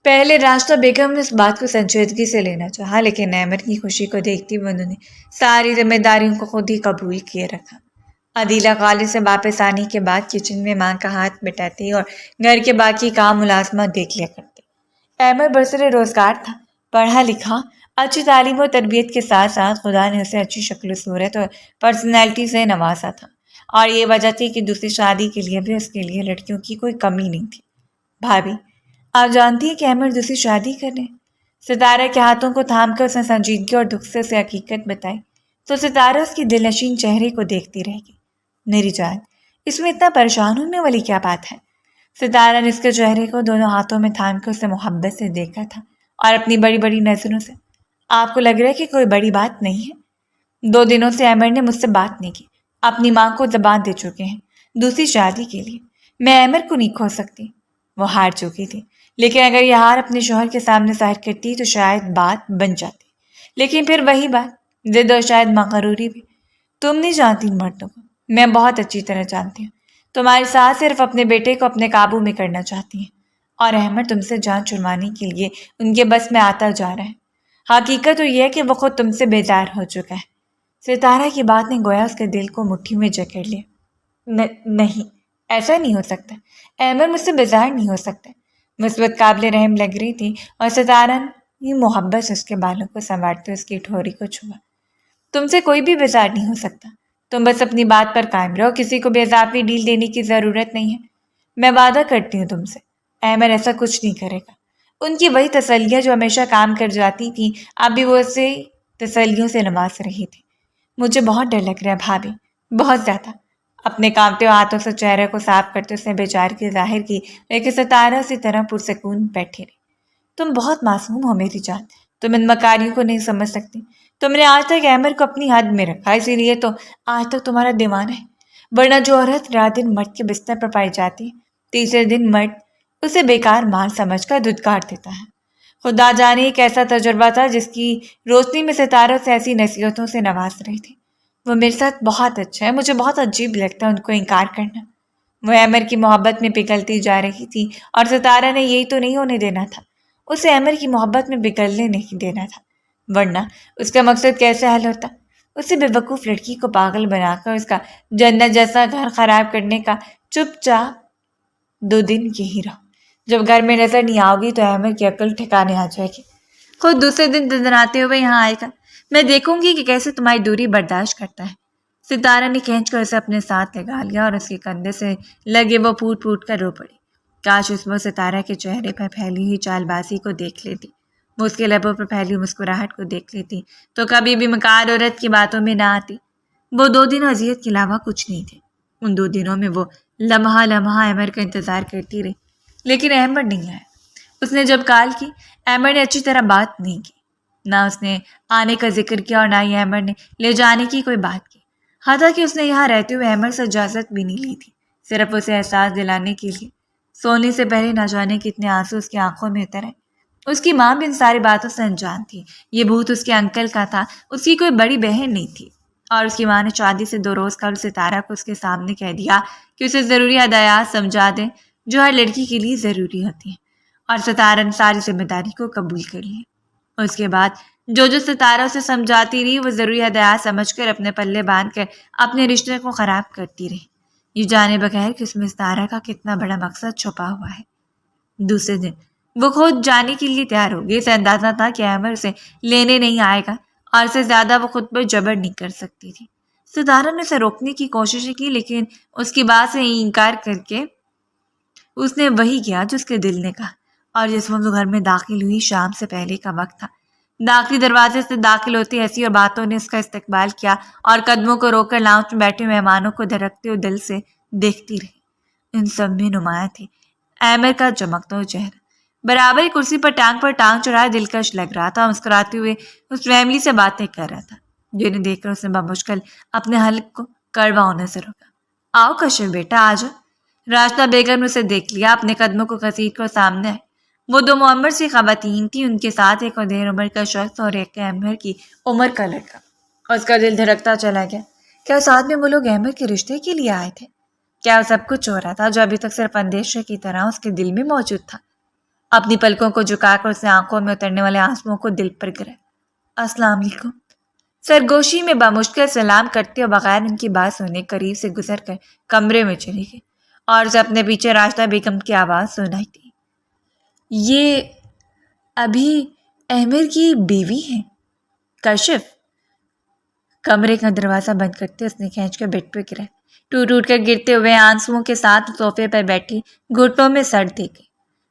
پہلے راشدہ بیگم نے اس بات کو سنجیدگی سے لینا چاہا، لیکن احمد کی خوشی کو دیکھتی ہوئے انہوں نے ساری ذمہ داریوں کو خود ہی قبول کیے رکھا۔ عدیلہ کالج سے واپس آنے کے بعد کچن میں ماں کا ہاتھ بٹاتی اور گھر کے باقی کام ملازمہ دیکھ لیا کرتے۔ احمد برسر روزگار تھا، پڑھا لکھا، اچھی تعلیم و تربیت کے ساتھ ساتھ خدا نے اسے اچھی شکل و صورت اور پرسنالٹی سے نوازا تھا، اور یہ وجہ تھی کہ دوسری شادی کے لیے بھی اس کے لیے لڑکیوں کی کوئی کمی نہیں تھی۔ بھابھی، آپ جانتی ہیں کہ احمد دوسری شادی کر رہے ہیں؟ ستارہ کے ہاتھوں کو تھام کر اس نے سنجیدگی اور دکھ سے اسے حقیقت بتائی تو ستارہ اس کی دل نشین چہرے کو دیکھتی رہ گئی۔ میری جان، اس میں اتنا پریشان ہونے والی کیا بات ہے؟ ستارہ نے اس کے چہرے کو دونوں ہاتھوں میں تھام کر اسے محبت سے دیکھا تھا اور اپنی بڑی بڑی نظروں سے۔ آپ کو لگ رہا ہے کہ کوئی بڑی بات نہیں ہے؟ 2 دنوں سے احمد نے مجھ سے بات نہیں کی، اپنی ماں کو زبان دے چکے ہیں دوسری شادی کے لیے۔ میں احمد کو نہیں کھو سکتی، وہ ہار چکی تھی، لیکن اگر یہ ہار اپنے شوہر کے سامنے ظاہر کرتی تو شاید بات بن جاتی، لیکن پھر وہی بات، ضد اور شاید مغروری بھی۔ تم نہیں جانتی ان مردوں کو، میں بہت اچھی طرح جانتی ہوں۔ تمہاری ساس صرف اپنے بیٹے کو اپنے قابو میں کرنا چاہتی ہیں، اور احمد تم سے جان چھڑوانے کے لیے ان کے بس میں آتا جا رہا ہے۔ حقیقت تو یہ ہے کہ وہ خود تم سے بیزار ہو چکا ہے۔ ستارہ کی بات نے گویا اس کے دل کو مٹھی میں جکڑ لیا۔ نہیں، ایسا نہیں ہو سکتا، احمد مجھ سے بیزار نہیں ہو سکتا۔ مثبت قابل رحم لگ رہی تھی اور ستارہ نے محبت سے اس کے بالوں کو سنوارتے اس کی ٹھوری کو چھوا۔ تم سے کوئی بھی بیزار نہیں ہو سکتا، تم بس اپنی بات پر قائم رہو، کسی کو بھی اضافی ڈیل دینے کی ضرورت نہیں ہے۔ میں وعدہ کرتی ہوں تم سے، احمد ایسا کچھ نہیں کرے گا۔ ان کی وہی تسلیاں جو ہمیشہ کام کر جاتی تھیں، اب بھی وہ اسے تسلیوں سے نواز رہی تھی۔ مجھے بہت ڈر لگ رہا ہے بھابھی، بہت زیادہ۔ اپنے کانپتے ہاتھوں سے چہرے کو صاف کرتے اس نے بیچار کی ظاہر کی، لیکن ستارہ اسی طرح پرسکون بیٹھی رہی۔ تم بہت معصوم ہو میری جان، تم ان مکاریوں کو نہیں سمجھ سکتی۔ تم نے آج تک احمد کو اپنی حد میں رکھا، اسی لیے تو آج تک تمہارا دیوانہ ہے، ورنہ جو عورت رات دن مرد کے بستر پر پائی جاتی ہے، تیسرے دن مرد اسے بیکار مال سمجھ کر دھتکار دیتا ہے۔ خدا جانے ایک ایسا تجربہ تھا جس کی روشنی میں ستاروں سے ایسی نصیحتوں سے نواز رہی تھی۔ وہ میرے ساتھ بہت اچھا ہے، مجھے بہت عجیب لگتا ہے ان کو انکار کرنا۔ وہ احمد کی محبت میں پگھلتی جا رہی تھی اور ستارہ نے یہی تو نہیں ہونے دینا تھا، اسے احمد کی محبت میں پگھلنے نہیں دینا تھا، ورنہ اس کا مقصد کیسے حل ہوتا؟ اسے بے وقوف لڑکی کو پاگل بنا کر اس کا جنت جیسا گھر خراب کرنے کا چپ چاپ 2 دن یہی رہو۔ جب گھر میں نظر نہیں آؤ گی تو احمد کی عقل ٹھکانے آ جائے گی، خود دوسرے دن دناتے ہوئے یہاں آئے گا۔ میں دیکھوں گی کہ کیسے تمہاری دوری برداشت کرتا ہے۔ ستارہ نے کھینچ کر اسے اپنے ساتھ لگا لیا اور اس کے کندھے سے لگے وہ پھوٹ پھوٹ کر رو پڑی۔ کاش اس وہ ستارہ کے چہرے پر پھیلی ہوئی چال بازی کو دیکھ لیتی، وہ اس کے لبوں پر پھیلی مسکراہٹ کو دیکھ لیتی تو کبھی بھی مکار عورت کی باتوں میں نہ آتی۔ وہ 2 دن اذیت کے علاوہ کچھ نہیں تھے۔ ان 2 دنوں میں وہ لمحہ لمحہ احمد کا انتظار کرتی رہی، لیکن احمد نہیں آیا۔ اس نے جب کال کی، احمد نے اچھی طرح بات نہیں کی، نہ اس نے آنے کا ذکر کیا اور نہ ہی احمد نے لے جانے کی کوئی بات کی، حتیٰ کہ اس نے یہاں رہتے ہوئے احمد سے اجازت بھی نہیں لی تھی، صرف اسے احساس دلانے کے لیے۔ سونے سے پہلے نہ جانے کتنے آنسو اس کی آنکھوں میں اترے۔ اس کی ماں بھی ان ساری باتوں سے انجان تھی، یہ بھوت اس کے انکل کا تھا، اس کی کوئی بڑی بہن نہیں تھی، اور اس کی ماں نے شادی سے 2 روز قبل ستارہ کو اس کے سامنے کہہ دیا کہ اسے ضروری ہدایات سمجھا دیں جو ہر لڑکی کے لیے ضروری ہوتی ہیں، اور ستارہ نے ساری ذمہ داری کو قبول کر لی۔ اس کے بعد جو ستارہ اسے سمجھاتی رہی وہ ضروری ہدایات سمجھ کر اپنے پلے باندھ کر اپنے رشتے کو خراب کرتی رہی، یہ جانے بغیر کہ اس میں ستارہ کا کتنا بڑا مقصد چھپا ہوا ہے۔ دوسرے دن وہ خود جانے کے لیے تیار ہو گئی، اسے اندازہ تھا کہ احمد اسے لینے نہیں آئے گا اور اس سے زیادہ وہ خود پر جبر نہیں کر سکتی تھی۔ ستارہ نے اسے روکنے کی کوشش کی، لیکن اس کی بات سے انکار کر کے اس نے وہی کیا جو اس کے دل نے کہا، اور جس وقت گھر میں داخل ہوئی شام سے پہلے کا وقت تھا۔ داخلی دروازے سے داخل ہوتی ہنسی اور باتوں نے اس کا استقبال کیا اور قدموں کو روک کر لاؤنج میں بیٹھے مہمانوں کو دھڑکتے ہوئے دل سے دیکھتی رہی۔ ان سب میں نمایاں تھی احمد کا چمکتا ہوا چہرہ، برابر کرسی پر ٹانگ چڑھائے دلکش لگ رہا تھا، مسکراتے ہوئے اس فیملی سے باتیں کر رہا تھا، جنہیں دیکھ کر اس نے بمشکل اپنے حلق کو کڑوا ہونے سے روکا۔ آؤ کشف بیٹا، آ جاؤ۔ راشدہ بیگم نے اسے دیکھ لیا، اپنے قدموں کو گھسیٹ کر سامنے آئے۔ وہ 2 معمر سی خواتین تھیں، ان کے ساتھ ایک ادھیر عمر کا شخص اور ایک احمد کی عمر کا لڑکا۔ اس کا دل دھڑکتا چلا گیا۔ کیا ساتھ میں وہ لوگ احمد کے رشتے کے لیے آئے تھے؟ کیا وہ سب کچھ ہو رہا تھا جو ابھی تک صرف اندیشے کی طرح اس کے دل میں موجود تھا؟ اپنی پلکوں کو جھکا کر اس نے آنکھوں میں اترنے والے آنسوؤں کو دل پر گرا۔ السلام علیکم۔ سرگوشی میں بمشکل سلام کرتے اور بغیر ان کی بات سنے قریب سے گزر کر کمرے میں چلی گئی اور اسے اپنے پیچھے راشدہ بیگم کی آواز سنائی دی۔ ابھی احمر کی بیوی ہیں؟ کشف کمرے کا دروازہ بند کرتے اس نے کھینچ کر بیڈ پہ گرا، ٹوٹ کر گرتے ہوئے آنسوؤں کے ساتھ صوفے پر بیٹھی گھٹنوں میں سر دے گئی۔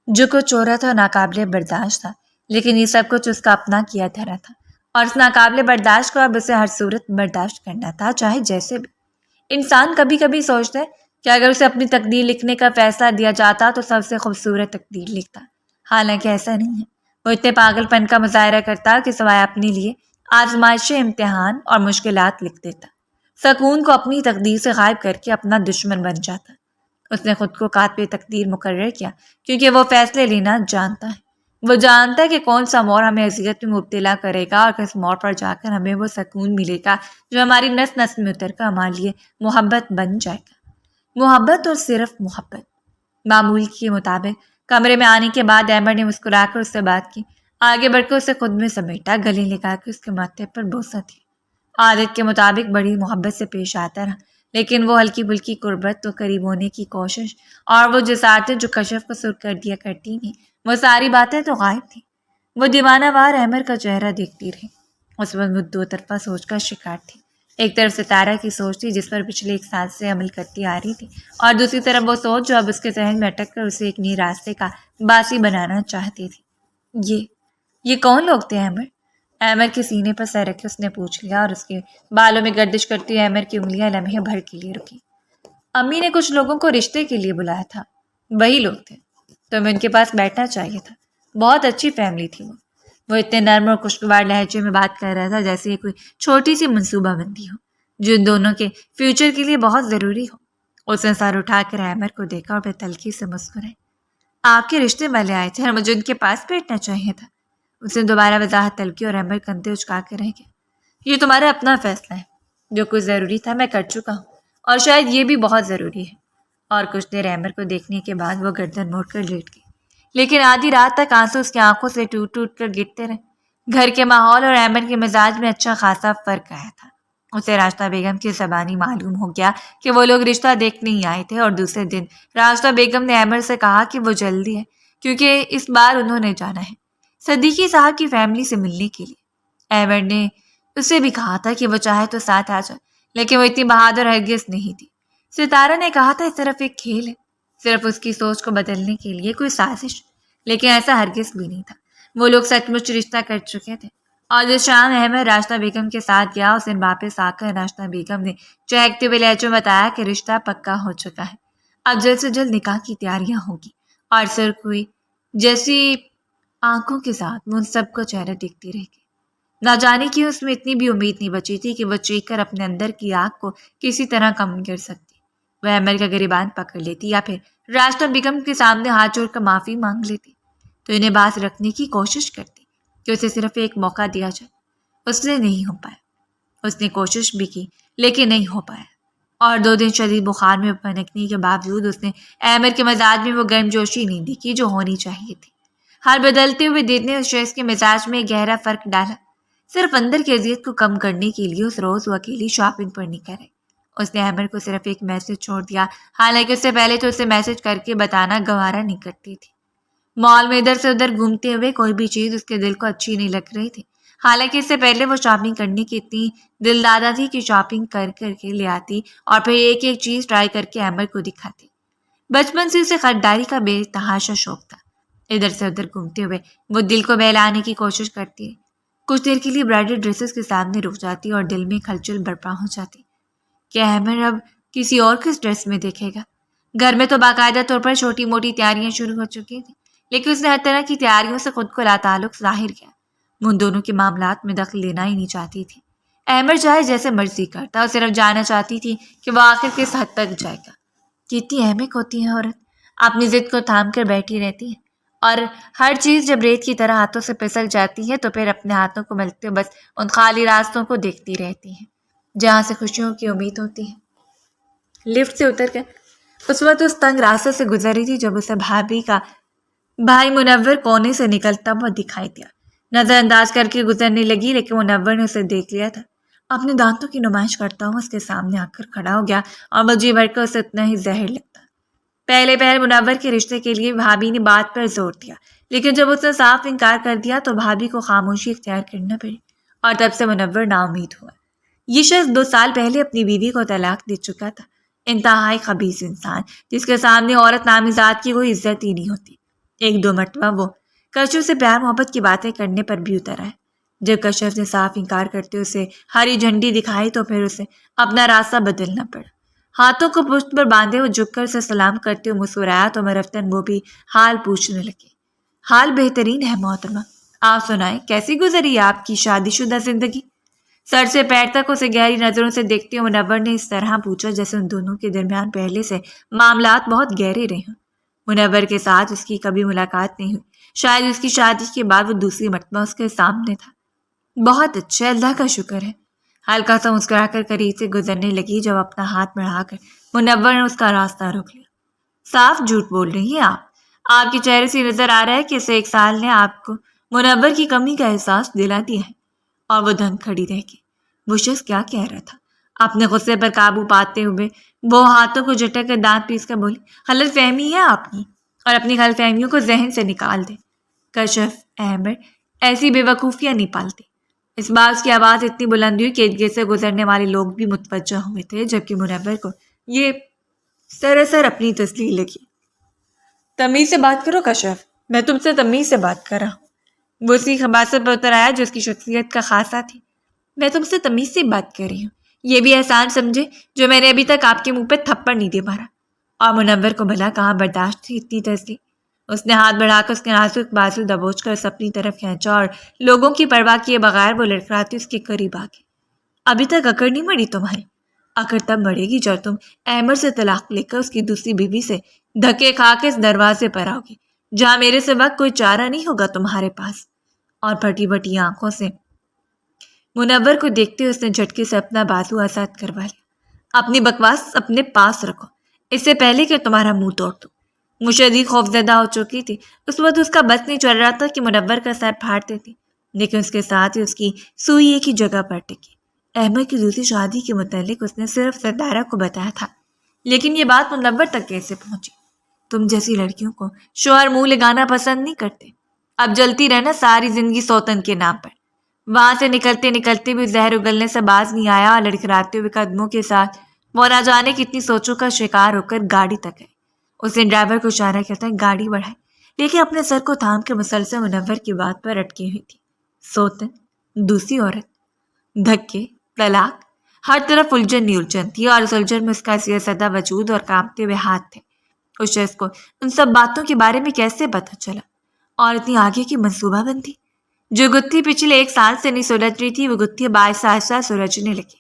جو کچھ ہو رہا تھا ناقابل برداشت تھا، لیکن یہ سب کچھ اس کا اپنا کیا دھرا تھا، اور اس ناقابل برداشت کو اب اسے ہر صورت برداشت کرنا تھا، چاہے جیسے بھی۔ انسان کبھی کبھی سوچتا ہے کہ اگر اسے اپنی تقدیر لکھنے کا فیصلہ دیا جاتا تو سب سے خوبصورت تقدیر لکھتا، حالانکہ ایسا نہیں ہے۔ وہ اتنے پاگل پن کا مظاہرہ کرتا کہ سوائے اپنے لیے آزمائشیں، امتحان اور مشکلات لکھ دیتا، سکون کو اپنی تقدیر سے غائب کر کے اپنا دشمن بن جاتا۔ اس نے خود کو کاتب تقدیر مقرر کیا کیونکہ وہ فیصلے لینا جانتا ہے۔ وہ جانتا ہے کہ کون سا موڑ ہمیں اذیت میں مبتلا کرے گا اور کس موڑ پر جا کر ہمیں وہ سکون ملے گا جو ہماری نس نس میں اتر کر ہمارے لیے محبت بن جائے گا۔ محبت اور صرف محبت۔ معمول کے مطابق کمرے میں آنے کے بعد احمد نے مسکرا کر اس سے بات کی، آگے بڑھ کر اسے خود میں سمیٹا، گلے لگا کے اس کے ماتھے پر بوسہ دیا۔ عادت کے مطابق بڑی محبت سے پیش آتا رہا، لیکن وہ ہلکی پھلکی قربت تو قریب ہونے کی کوشش اور وہ جسارتیں جو کشف کو سر کر دیا کرتی تھیں، وہ ساری باتیں تو غائب تھیں۔ وہ دیوانہ وار احمد کا چہرہ دیکھتی رہی۔ اس وقت وہ دو طرفہ سوچ کا شکار تھی۔ ایک طرف ستارہ کی سوچ تھی جس پر پچھلے 1 سال سے عمل کرتی آ رہی تھی، اور دوسری طرف وہ سوچ جو اب اس کے ذہن میں اٹک کر اسے ایک نئے راستے کا باسی بنانا چاہتی تھی۔ یہ کون لوگ تھے احمد؟ احمد کے سینے پر سر رکھ کے اس نے پوچھ لیا، اور اس کے بالوں میں گردش کرتی ہوئی احمد کی انگلیاں لمحے بھر کے لیے رکی۔ امی نے کچھ لوگوں کو رشتے کے لیے بلایا تھا، وہی لوگ تھے، تمہیں ان کے پاس بیٹھنا چاہیے تھا۔ بہت اچھی فیملی تھی وہ اتنے نرم اور خوشگوار لہجے میں بات کر رہا تھا جیسے یہ کوئی چھوٹی سی منصوبہ بندی ہو جو ان دونوں کے فیوچر کے لیے بہت ضروری ہو۔ اس نے سر اٹھا کر احمد کو دیکھا اور پھر تلخی سے مسکرائی۔ آپ کے رشتے والے آئے تھے اور مجھے ان کے پاس بیٹھنا چاہیے تھا۔ اس نے دوبارہ وضاحت طلب کی اور احمد کندھے اچکا کے رہ گیا۔ یہ تمہارا اپنا فیصلہ ہے، جو کچھ ضروری تھا میں کر چکا ہوں، اور شاید یہ بھی بہت ضروری ہے۔ اور کچھ دیر احمد کو دیکھنے کے بعد وہ گردن موڑ کر لیٹ گئی، لیکن آدھی رات تک آنسو اس کی آنکھوں سے ٹوٹ کر گرتے رہے۔ گھر کے ماحول اور احمد کے مزاج میں اچھا خاصا فرق آیا تھا۔ اسے راشدہ بیگم کی زبانی معلوم ہو گیا کہ وہ لوگ رشتہ دیکھنے ہی آئے تھے، اور دوسرے دن راشدہ بیگم نے احمد سے کہا کہ وہ جلدی ہے کیونکہ اس بار انہوں نے جانا ہے صدیقی صاحب کی فیملی سے ملنے کے لیے۔ احمد نے اسے بھی کہا تھا کہ وہ چاہے تو ساتھ آ جائے، لیکن وہ اتنی بہادر ہرگز نہیں تھی۔ ستارہ نے کہا تھا صرف ایک کھیل ہے، صرف اس کی سوچ کو بدلنے کے لیے کوئی سازش، لیکن ایسا ہرگز بھی نہیں تھا۔ وہ لوگ سچ مچ رشتہ کر چکے تھے، اور جس شام احمد راشدہ بیگم کے ساتھ گیا اس دن واپس آ کر راشدہ بیگم نے چہکتے ہوئے لہجے میں بتایا کہ رشتہ پکا ہو چکا ہے، اب جلد سے جلد نکاح کی تیاریاں ہوگی۔ اور سرخ ہوئی جیسی آنکھوں کے ساتھ وہ ان سب کو چہرہ دیکھتی رہ گئی۔ نہ جانے کیوں اس میں اتنی بھی امید نہیں بچی تھی کہ وہ چیخ کر اپنے اندر کی آگ کو کسی طرح کم کر سکتی۔ وہ احمد کا گریبان پکڑ لیتی یا پھر راشدہ بیگم کے سامنے ہاتھ جوڑ کر معافی مانگ لیتی، تو انہیں باز رکھنے کی کوشش کرتی کہ اسے صرف ایک موقع دیا جائے۔ اس نے نہیں ہو پایا۔ اس نے کوشش بھی کی لیکن نہیں ہو پایا، اور 2 دن شدید بخار میں پنکنے کے باوجود اس نے احمد کے مزاج میں وہ گرم جوشی نہیں دیکھی جو ہونی چاہیے تھی۔ ہر بدلتے ہوئے دن نے اس شخص کے مزاج میں گہرا فرق ڈالا۔ صرف اندر کی اذیت کو کم کرنے کے لیے اس روز وہ اکیلی شاپنگ پر نکل آئی۔ اس نے احمد کو صرف ایک میسج چھوڑ دیا، حالانکہ اس سے پہلے تو اسے میسج کر کے بتانا گوارا نہیں کرتی تھی۔ مال میں ادھر سے ادھر گھومتے ہوئے کوئی بھی چیز اس کے دل کو اچھی نہیں لگ رہی تھی، حالانکہ اس سے پہلے وہ شاپنگ کرنے کی اتنی دل دادا تھی کہ شاپنگ کر کے لے آتی اور پھر ایک ایک چیز ٹرائی کر کے احمد کو دکھاتی۔ بچپن سے اسے خریداری کا بے تحاشا شوق تھا۔ ادھر سے ادھر گھومتے ہوئے وہ دل کو بہلانے کی کوشش کرتی ہے، کچھ دیر کے لیے برائڈل ڈریسز کے سامنے رک جاتی اور دل میں ہلچل برپا ہو جاتی کہ احمد اب کسی اور کس ڈریس میں دیکھے گا۔ گھر میں تو باقاعدہ طور پر چھوٹی موٹی تیاریاں شروع ہو چکی تھیں، لیکن اس نے ہر طرح کی تیاریوں سے خود کو لاتعلق ظاہر کیا۔ وہ ان دونوں کے معاملات میں دخل لینا ہی نہیں چاہتی تھی۔ احمد چاہے جیسے مرضی کرتا، اور صرف جاننا چاہتی تھی کہ وہ آخر کس حد تک جائے گا۔ کتنی احمق ہوتی ہے عورت، اپنی ضد کو تھام کر بیٹھی رہتی ہے، اور ہر چیز جب ریت کی طرح ہاتھوں سے پھسل جاتی ہے تو پھر اپنے ہاتھوں کو ملتے بس ان خالی راستوں کو دیکھتی رہتی ہے جہاں سے خوشیوں کی امید ہوتی ہے۔ لفٹ سے اتر کر اس وقت اس تنگ راستے سے گزر رہی تھی جب اسے بھابھی کا بھائی منور کونے سے نکلتا ہوا دکھائی دیا۔ نظر انداز کر کے گزرنے لگی، لیکن منور نے اسے دیکھ لیا تھا۔ اپنے دانتوں کی نمائش کرتا ہوا اس کے سامنے آ کر کھڑا ہو گیا، اور وہ جی بھر کر اسے اتنا ہی زہر لگتا پہلے پہل منور کے رشتے کے لیے بھابھی نے بات پر زور دیا، لیکن جب اس نے صاف انکار کر دیا تو بھابھی کو خاموشی اختیار کرنا پڑی، اور تب سے منور نا امید ہوا۔ یہ شخص 2 سال پہلے اپنی بیوی کو طلاق دے چکا تھا، انتہائی خبیث انسان جس کے سامنے عورت نامی ذات کی کوئی عزت ہی نہیں ہوتی۔ 1-2 مرتبہ وہ کشف سے پیار محبت کی باتیں کرنے پر بھی اتر آئے۔ جب کشف نے صاف انکار کرتے اسے ہری جھنڈی دکھائی تو پھر اسے اپنا راستہ بدلنا پڑا۔ ہاتھوں کو پشت پر باندھے وہ جھک کر اسے سلام کرتے ہوئے مسکرایا تو مرفتن وہ بھی حال پوچھنے لگے۔ حال بہترین ہے محترمہ، آپ سنائیں کیسی گزری ہے آپ کی شادی شدہ زندگی؟ سر سے پیر تک اسے گہری نظروں سے دیکھتے ہوئے منور نے اس طرح پوچھا جیسے ان دونوں کے درمیان پہلے سے معاملات بہت گہرے رہے ہوں۔ منور کے ساتھ اس کی کبھی ملاقات نہیں ہوئی، شاید اس کی شادی کے بعد وہ دوسری مرتبہ اس کے سامنے تھا۔ بہت اچھا، اللہ کا شکر ہے۔ ہلکا سا مسکرا کر قریب سے گزرنے لگی جب اپنا ہاتھ بڑھا کر منور نے اس کا راستہ روک لیا۔ صاف جھوٹ بول رہی ہیں آپ کے چہرے سے نظر آ رہا ہے کہ اسے 1 سال نے آپ کو منور کی کمی کا احساس دلا دیا ہے۔ اور وہ دھن کھڑی رہ گئی۔ وہ شخص کیا کہہ رہا تھا؟ اپنے غصے پر قابو پاتے ہوئے وہ ہاتھوں کو جھٹک کر دانت پیس کر بولی، غلط فہمی ہے آپ کی، اور اپنی غلط فہمیوں کو ذہن سے نکال دے۔ کشف احمد ایسی بے وقوفیاں نہیں پالتے۔ اس بار اس کی آواز اتنی بلند ہوئی کہ ارد گرد سے گزرنے والے لوگ بھی متوجہ ہوئے تھے، جبکہ منور کو یہ سراسر اپنی تسلی لگی۔ تمیز سے بات کرو کشف، میں تم سے تمیز سے بات کر رہا ہوں۔ وہ اسی خباثت پر اتر آیا جو اس کی شخصیت کا خاصہ تھی۔ میں تم سے تمیز سے بات کر رہی ہوں، یہ بھی احسان سمجھے جو میں نے ابھی تک آپ کے منہ پہ تھپڑ نہیں دے مارا۔ اور منور کو بھلا کہاں برداشت تھی اتنی تسلی۔ اس نے ہاتھ بڑھا کر اس کے نازک بازو دبوچ کر اس اپنی طرف کھینچا اور لوگوں کی پرواہ کیے بغیر وہ لڑکھڑاتی اس کے قریب آ گئی۔ ابھی تک اکڑ نہیں مڑی تمہاری؟ اکڑ تب مڑے گی جب تم احمد سے طلاق لے کر اس کی دوسری بیوی سے دھکے کھا کے اس دروازے پر آؤ گی جہاں میرے سے وقت کوئی چارہ نہیں ہوگا تمہارے پاس۔ اور پھٹی پھٹی آنکھوں سے منور کو دیکھتے اس نے جھٹکے سے اپنا بازو آزاد کروا لیا۔ اپنی بکواس اپنے پاس رکھو، اس سے پہلے کہ تمہارا منہ توڑ دوں۔ وہ شدید خوفزدہ ہو چکی تھی۔ اس وقت اس کا بس نہیں چل رہا تھا کہ منور کا سر پھاڑ دیتی، لیکن اس کے ساتھ ہی اس کی سوئی ایک ہی جگہ پر ٹکی۔ احمد کی دوسری شادی کے متعلق اس نے صرف ستارہ کو بتایا تھا، لیکن یہ بات منور تک کیسے پہنچی؟ تم جیسی لڑکیوں کو شوہر منہ لگانا پسند نہیں کرتے۔ اب جلتی رہنا ساری زندگی سوتن کے نام پر۔ وہاں سے نکلتے نکلتے بھی زہر اگلنے سے باز نہیں آیا اور لڑکھڑاتے ہوئے قدموں کے ساتھ وہ نہ جانے کتنی سوچوں کا شکار ہو کر گاڑی تک گئے۔ اس نے ڈرائیور کو اشارہ کرتا ہے گاڑی بڑھائے، لیکن اپنے سر کو تھام کے مسلسل منور کی بات پر اٹکی ہوئی تھی۔ سوتن، دوسری عورت، دھکے، طلاق، ہر طرف الجھن ہی الجھن تھی، اور اس الجھن میں اس کا سیاستہ وجود اور کانپتے ہوئے ہاتھ تھے۔ اس شخص کو ان سب باتوں کے بارے میں کیسے پتہ چلا؟ اور اتنی آگے کی منصوبہ بندی؟ جو گتھی پچھلے 1 سال سے نہیں سلجھ رہی تھی وہ گتھی اب آہستہ آہستہ سلجھنے لگی۔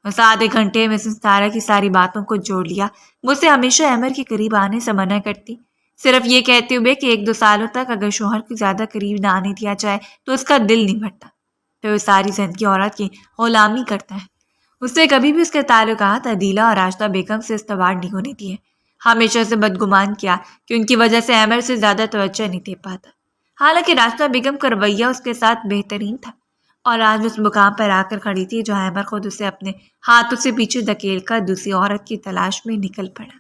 اس آدھے گھنٹے میں ستارہ کی ساری باتوں کو جوڑ لیا۔ وہ اسے ہمیشہ احمد کے قریب آنے سے منع کرتی، صرف یہ کہتے ہوئے کہ 1-2 سالوں تک اگر شوہر کو زیادہ قریب نہ آنے دیا جائے تو اس کا دل نہیں بھرتا، پھر وہ ساری زندگی عورت کی غلامی کرتا ہے۔ اس نے کبھی بھی اس کے تعلقات عدیلہ اور راشدہ بیگم سے استوار نہیں ہونے دیے، ہمیشہ اسے بدگمان کیا کہ ان کی وجہ سے احمد سے زیادہ توجہ نہیں دے پاتا۔ حالانکہ راشدہ بیگم کا رویہ اس کے ساتھ بہترین تھا، اور آج اس مقام پر آ کر کھڑی تھی جہاں احمد خود اسے اپنے ہاتھوں سے پیچھے دھکیل کر دوسری عورت کی تلاش میں نکل پڑا۔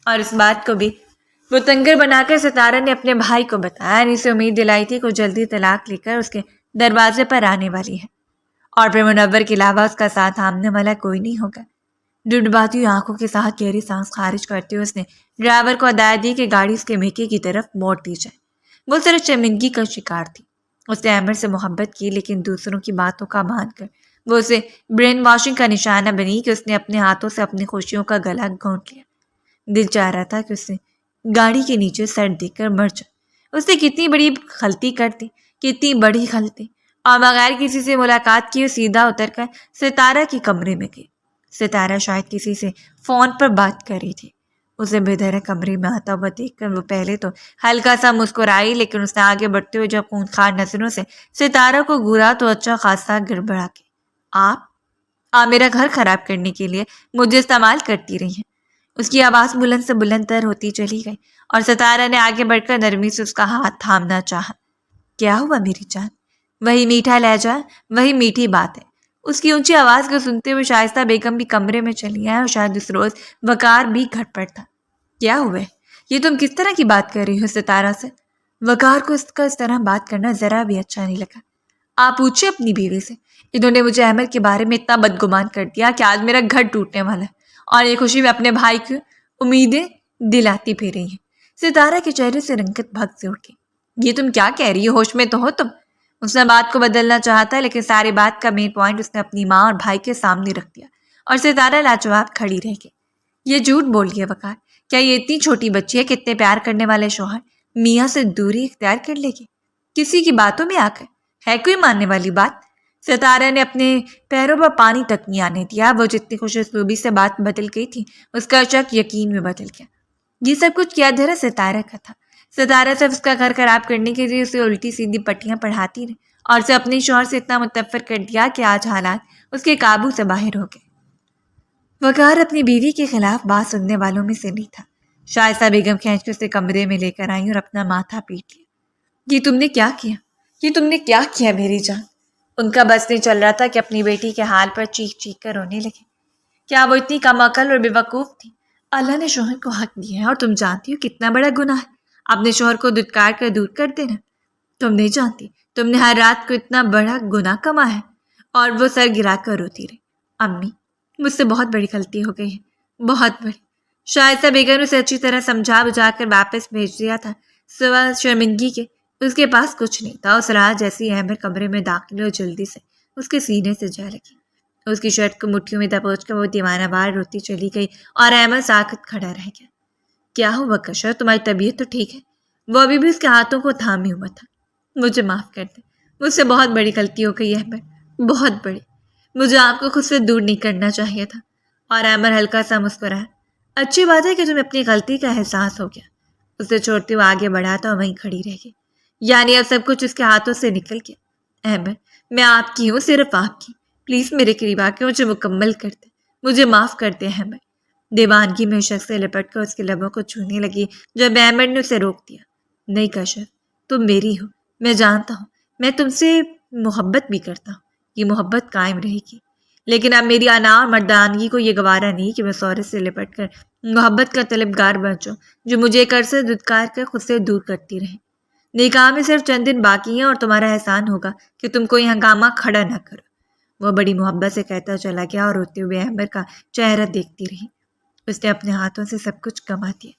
اور اس بات کو بھی وہ تنگر بنا کر ستارہ نے اپنے بھائی کو بتایا، اسے امید دلائی تھی کہ وہ جلدی طلاق لے کر اس کے دروازے پر آنے والی ہے، اور پھر منور کے علاوہ اس کا ساتھ تھامنے والا کوئی نہیں ہوگا۔ ڈڈباتی ہوئی آنکھوں کے ساتھ گہری سانس خارج کرتے ہوئے اس نے ڈرائیور کو ہدایت دی کہ گاڑی اس کے میکے کی طرف موڑ دی جائے۔ وہ صرف شرمندگی کا شکار تھی۔ اس نے احمد سے محبت کی، لیکن دوسروں کی باتوں کا مان کر وہ اسے برین واشنگ کا نشانہ بنی کہ اس نے اپنے ہاتھوں سے اپنی خوشیوں کا گلا گھونٹ لیا۔ دل چاہ رہا تھا کہ اسے گاڑی کے نیچے سر دے کر مر جائے۔ اس نے کتنی بڑی غلطی کر دی، کتنی بڑی غلطی، اور بغیر کسی سے ملاقات کیے سیدھا اتر کر ستارہ کے کمرے میں گئی۔ ستارہ شاید کسی سے فون پر بات کر رہی تھی۔ اسے بے دھڑک کمرے میں آتا ہوا دیکھ کر وہ پہلے تو ہلکا سا مسکرائی، لیکن اس نے آگے بڑھتے ہوئے جب خونخوار نظروں سے ستارہ کو گھورا تو اچھا خاصا گڑبڑا کے، آپ میرا گھر خراب کرنے کے لیے مجھے استعمال کرتی رہی ہیں۔ اس کی آواز بلند سے بلند تر ہوتی چلی گئی، اور ستارہ نے آگے بڑھ کر نرمی سے اس کا ہاتھ تھامنا چاہا۔ کیا ہوا میری جان؟ وہی میٹھا لہجہ، وہی میٹھی بات ہے۔ اس کی اونچی آواز کو سنتے ہوئے شائستہ بیگم بھی کمرے میں چلی آئے، اور شاید اس روز وقار بھی گھٹ پر تھا۔ کیا ہوئے؟ یہ تم کس طرح کی بات کر رہی ہو ستارہ سے؟ وقار کو اس طرح بات کرنا ذرا بھی اچھا نہیں لگا۔ آپ پوچھے اپنی بیوی سے، انہوں نے مجھے احمد کے بارے میں اتنا بدگمان کر دیا کہ آج میرا گھر ٹوٹنے والا ہے، اور یہ خوشی میں اپنے بھائی کی امیدیں دلاتی پھر رہی ہیں۔ ستارہ کے چہرے سے رنگت بھگ سے اٹھ گئی۔ یہ تم کیا کہہ رہی ہو؟ ہوش میں تو ہو تم؟ اس نے بات کو بدلنا چاہتا لیکن ساری بات کا مین پوائنٹ اس نے اپنی ماں اور بھائی کے سامنے رکھ دیا، اور ستارہ لاجواب کھڑی رہ گئی۔ یہ جھوٹ بول گیا وقار، کیا یہ اتنی چھوٹی بچی ہے کہ اتنے پیار کرنے والے شوہر میاں سے دوری اختیار کر لے گی؟ کسی کی باتوں میں آ کر ہے کوئی ماننے والی بات؟ ستارہ نے اپنے پیروں پر پانی تک نہیں آنے دیا۔ وہ جتنی خوش اسلوبی سے بات بدل گئی تھی، اس کا شک یقین میں بدل گیا۔ یہ سب کچھ کیا دھرا ستارہ کا تھا۔ ستارہ صرف اس کا گھر خراب کرنے کے لیے اسے الٹی سیدھی پٹیاں پڑھاتی رہی، اور اسے اپنے شوہر سے اتنا متفر کر دیا کہ آج حالات اس کے قابو سے باہر ہو گئے۔ وقار اپنی بیوی کے خلاف بات سننے والوں میں سے نہیں تھا۔ شائستہ بیگم کھینچ کے اسے کمرے میں لے کر آئی اور اپنا ماتھا پیٹ لیا۔ یہ تم نے کیا کیا؟ یہ تم نے کیا کیا میری جان؟ ان کا بس نہیں چل رہا تھا کہ اپنی بیٹی کے حال پر چیخ چیخ کر رونے لگے۔ کیا وہ اتنی کم عقل اور بے وقوف تھی؟ اللہ نے شوہر کو حق دیا ہے، اور تم جانتی ہو کتنا بڑا گناہ ہے اپنے شوہر کو دھتکار کر دور کر دینا۔ تم نہیں جانتی، تم نے ہر رات کو اتنا بڑا گناہ کما ہے۔ اور وہ سر گرا کر روتی رہی۔ امی، مجھ سے بہت بڑی غلطی ہو گئی ہے، بہت بڑی۔ شائستہ بیگم نے اسے اچھی طرح سمجھا بجھا کر واپس بھیج دیا تھا، سوا شرمندگی کے اس کے پاس کچھ نہیں تھا۔ اس رات جیسی احمد کمرے میں داخل ہو جلدی سے اس کے سینے سے جا لگی۔ اس کی شرٹ کو مٹھیوں میں دبوچ کر وہ دیوانہ وار روتی چلی گئی، اور احمد ساکت کھڑا رہ گیا۔ کیا ہوا کشر؟ تمہاری طبیعت تو ٹھیک ہے؟ وہ ابھی بھی اس کے ہاتھوں کو تھامے ہوا تھا۔ مجھے معاف کر دے، مجھ سے بہت بڑی غلطی ہو گئی احمد، بہت بڑی۔ مجھے آپ کو خود سے دور نہیں کرنا چاہیے تھا۔ اور احمد ہلکا سا مسکرایا۔ اچھی بات ہے کہ تمہیں اپنی غلطی کا احساس ہو گیا۔ اسے چھوڑتے ہوئے آگے بڑھا تھا اور وہیں کھڑی رہ گئی۔ یعنی اب سب کچھ اس کے ہاتھوں سے نکل گیا۔ احمد، میں آپ کی ہوں، صرف آپ کی۔ پلیز میرے قریب آ کے مجھے مکمل کر دے، مجھے معاف کر دے احمد۔ دیوانگی میں شخص سے لپٹ کر اس کے لبوں کو چھونے لگی جب احمد نے اسے روک دیا۔ نہیں کشف، تم میری ہو، میں جانتا ہوں، میں تم سے محبت بھی کرتا ہوں، یہ محبت قائم رہے گی، لیکن اب میری انا اور مردانگی کو یہ گوارا نہیں کہ میں سورے سے لپٹ کر محبت کا طلبگار بن جاؤں جو مجھے ایک عرصے دھتکار کر خود سے دور کرتی رہے۔ نکاح میں صرف چند دن باقی ہیں اور تمہارا احسان ہوگا کہ تم کوئی ہنگامہ کھڑا نہ کرو۔ وہ بڑی محبت سے کہتا چلا گیا اور روتے ہوئے احمد کا چہرہ دیکھتی رہی۔ اس نے اپنے ہاتھوں سے سب کچھ گنوا دیا۔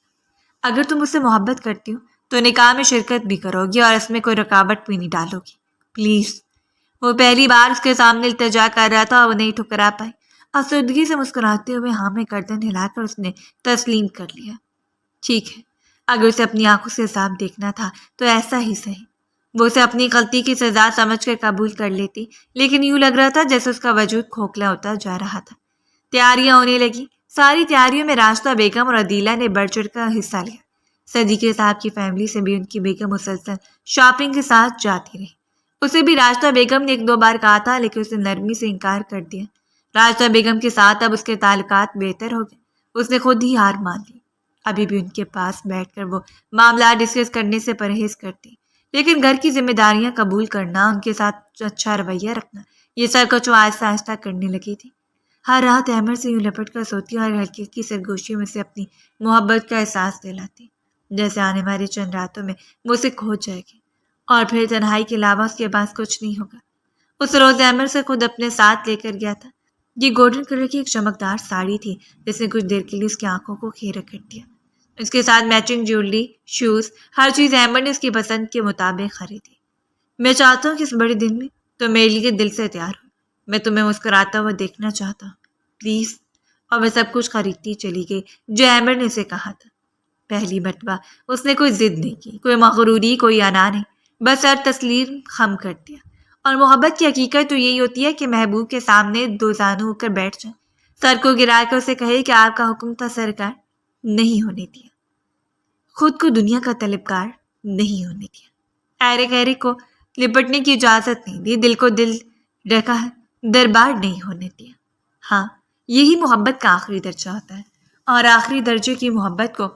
اگر تم مجھ سے محبت کرتی ہو تو نکاح میں شرکت بھی کرو گی اور اس میں کوئی رکاوٹ بھی نہیں ڈالو گی، پلیز۔ وہ پہلی بار اس کے سامنے التجا کر رہا تھا اور وہ نہیں ٹھکرا پائی۔ افسردگی سے مسکراتے ہوئے ہاں میں گردن ہلا کر اس نے تسلیم کر لیا۔ ٹھیک ہے، اگر اسے اپنی آنکھوں سے صاف دیکھنا تھا تو ایسا ہی صحیح۔ وہ اسے اپنی غلطی کی سزا سمجھ کر قبول کر لیتی، لیکن یوں لگ رہا تھا جیسے اس کا وجود کھوکھلا ہوتا جا رہا تھا۔ تیاریاں ہونے لگی۔ ساری تیاریوں میں راستہ بیگم اور عدیلہ نے بڑھ چڑھ کر حصہ لیا۔ صدیقے صاحب کی فیملی سے بھی ان کی بیگم مسلسل شاپنگ کے ساتھ جاتی رہی۔ اسے بھی راستہ بیگم نے ایک دو بار کہا تھا لیکن اسے نرمی سے انکار کر دیا۔ راستہ بیگم کے ساتھ اب اس کے تعلقات بہتر ہو گئے۔ اس نے خود ہی ہار مان لی۔ ابھی بھی ان کے پاس بیٹھ کر وہ معاملات ڈسکس کرنے سے پرہیز کرتی، لیکن گھر کی ذمہ داریاں قبول کرنا، ان کے ساتھ اچھا رویہ رکھنا، یہ سب کچھ وہ آہستہ آہستہ کرنے لگی تھی۔ ہر رات احمد سے یوں لپٹ کر سوتی اور ہلکی ہلکی سرگوشیوں میں سے اپنی محبت کا احساس دلاتی، جیسے آنے والی چند راتوں میں وہ اسے کھو جائے گی اور پھر تنہائی کے علاوہ اس کے پاس کچھ نہیں ہوگا۔ اس روز احمد سے خود اپنے ساتھ لے کر گیا تھا۔ یہ گولڈن کلر کی ایک چمکدار ساڑی تھی جس نے کچھ دیر کے لیے اس کی آنکھوں کو کھیرا کر دیا۔ اس کے ساتھ میچنگ جیولری، شوز، ہر چیز احمد نے اس کی پسند کے مطابق خریدی۔ میں چاہتا ہوں کہ اس بڑے دن میں تم میرے لیے دل سے تیار ہو۔ میں تمہیں مسکراتا ہوا دیکھنا چاہتا ہوں، پلیز۔ اور وہ سب کچھ خریدتی چلی گئی جو احمد نے اسے کہا تھا۔ پہلی مرتبہ اس نے کوئی ضد نہیں کی، کوئی مغروری، کوئی انا نہیں، بس ہر تسلیم خم کر دیا۔ اور محبت کی حقیقت تو یہی ہوتی ہے کہ محبوب کے سامنے دو زانو ہو کر بیٹھ جائے، سر کو گرا کر اسے کہے کہ آپ کا حکم تھا سرکار، نہیں ہونے دیا۔ خود کو دنیا کا طلبگار نہیں ہونے دیا، ایرے گہرے کو لپٹنے کی اجازت نہیں دی، دل کو دل رکھا ہے، دربار نہیں ہونے دیا۔ ہاں، یہی محبت کا آخری درجہ ہوتا ہے، اور آخری درجے کی محبت کو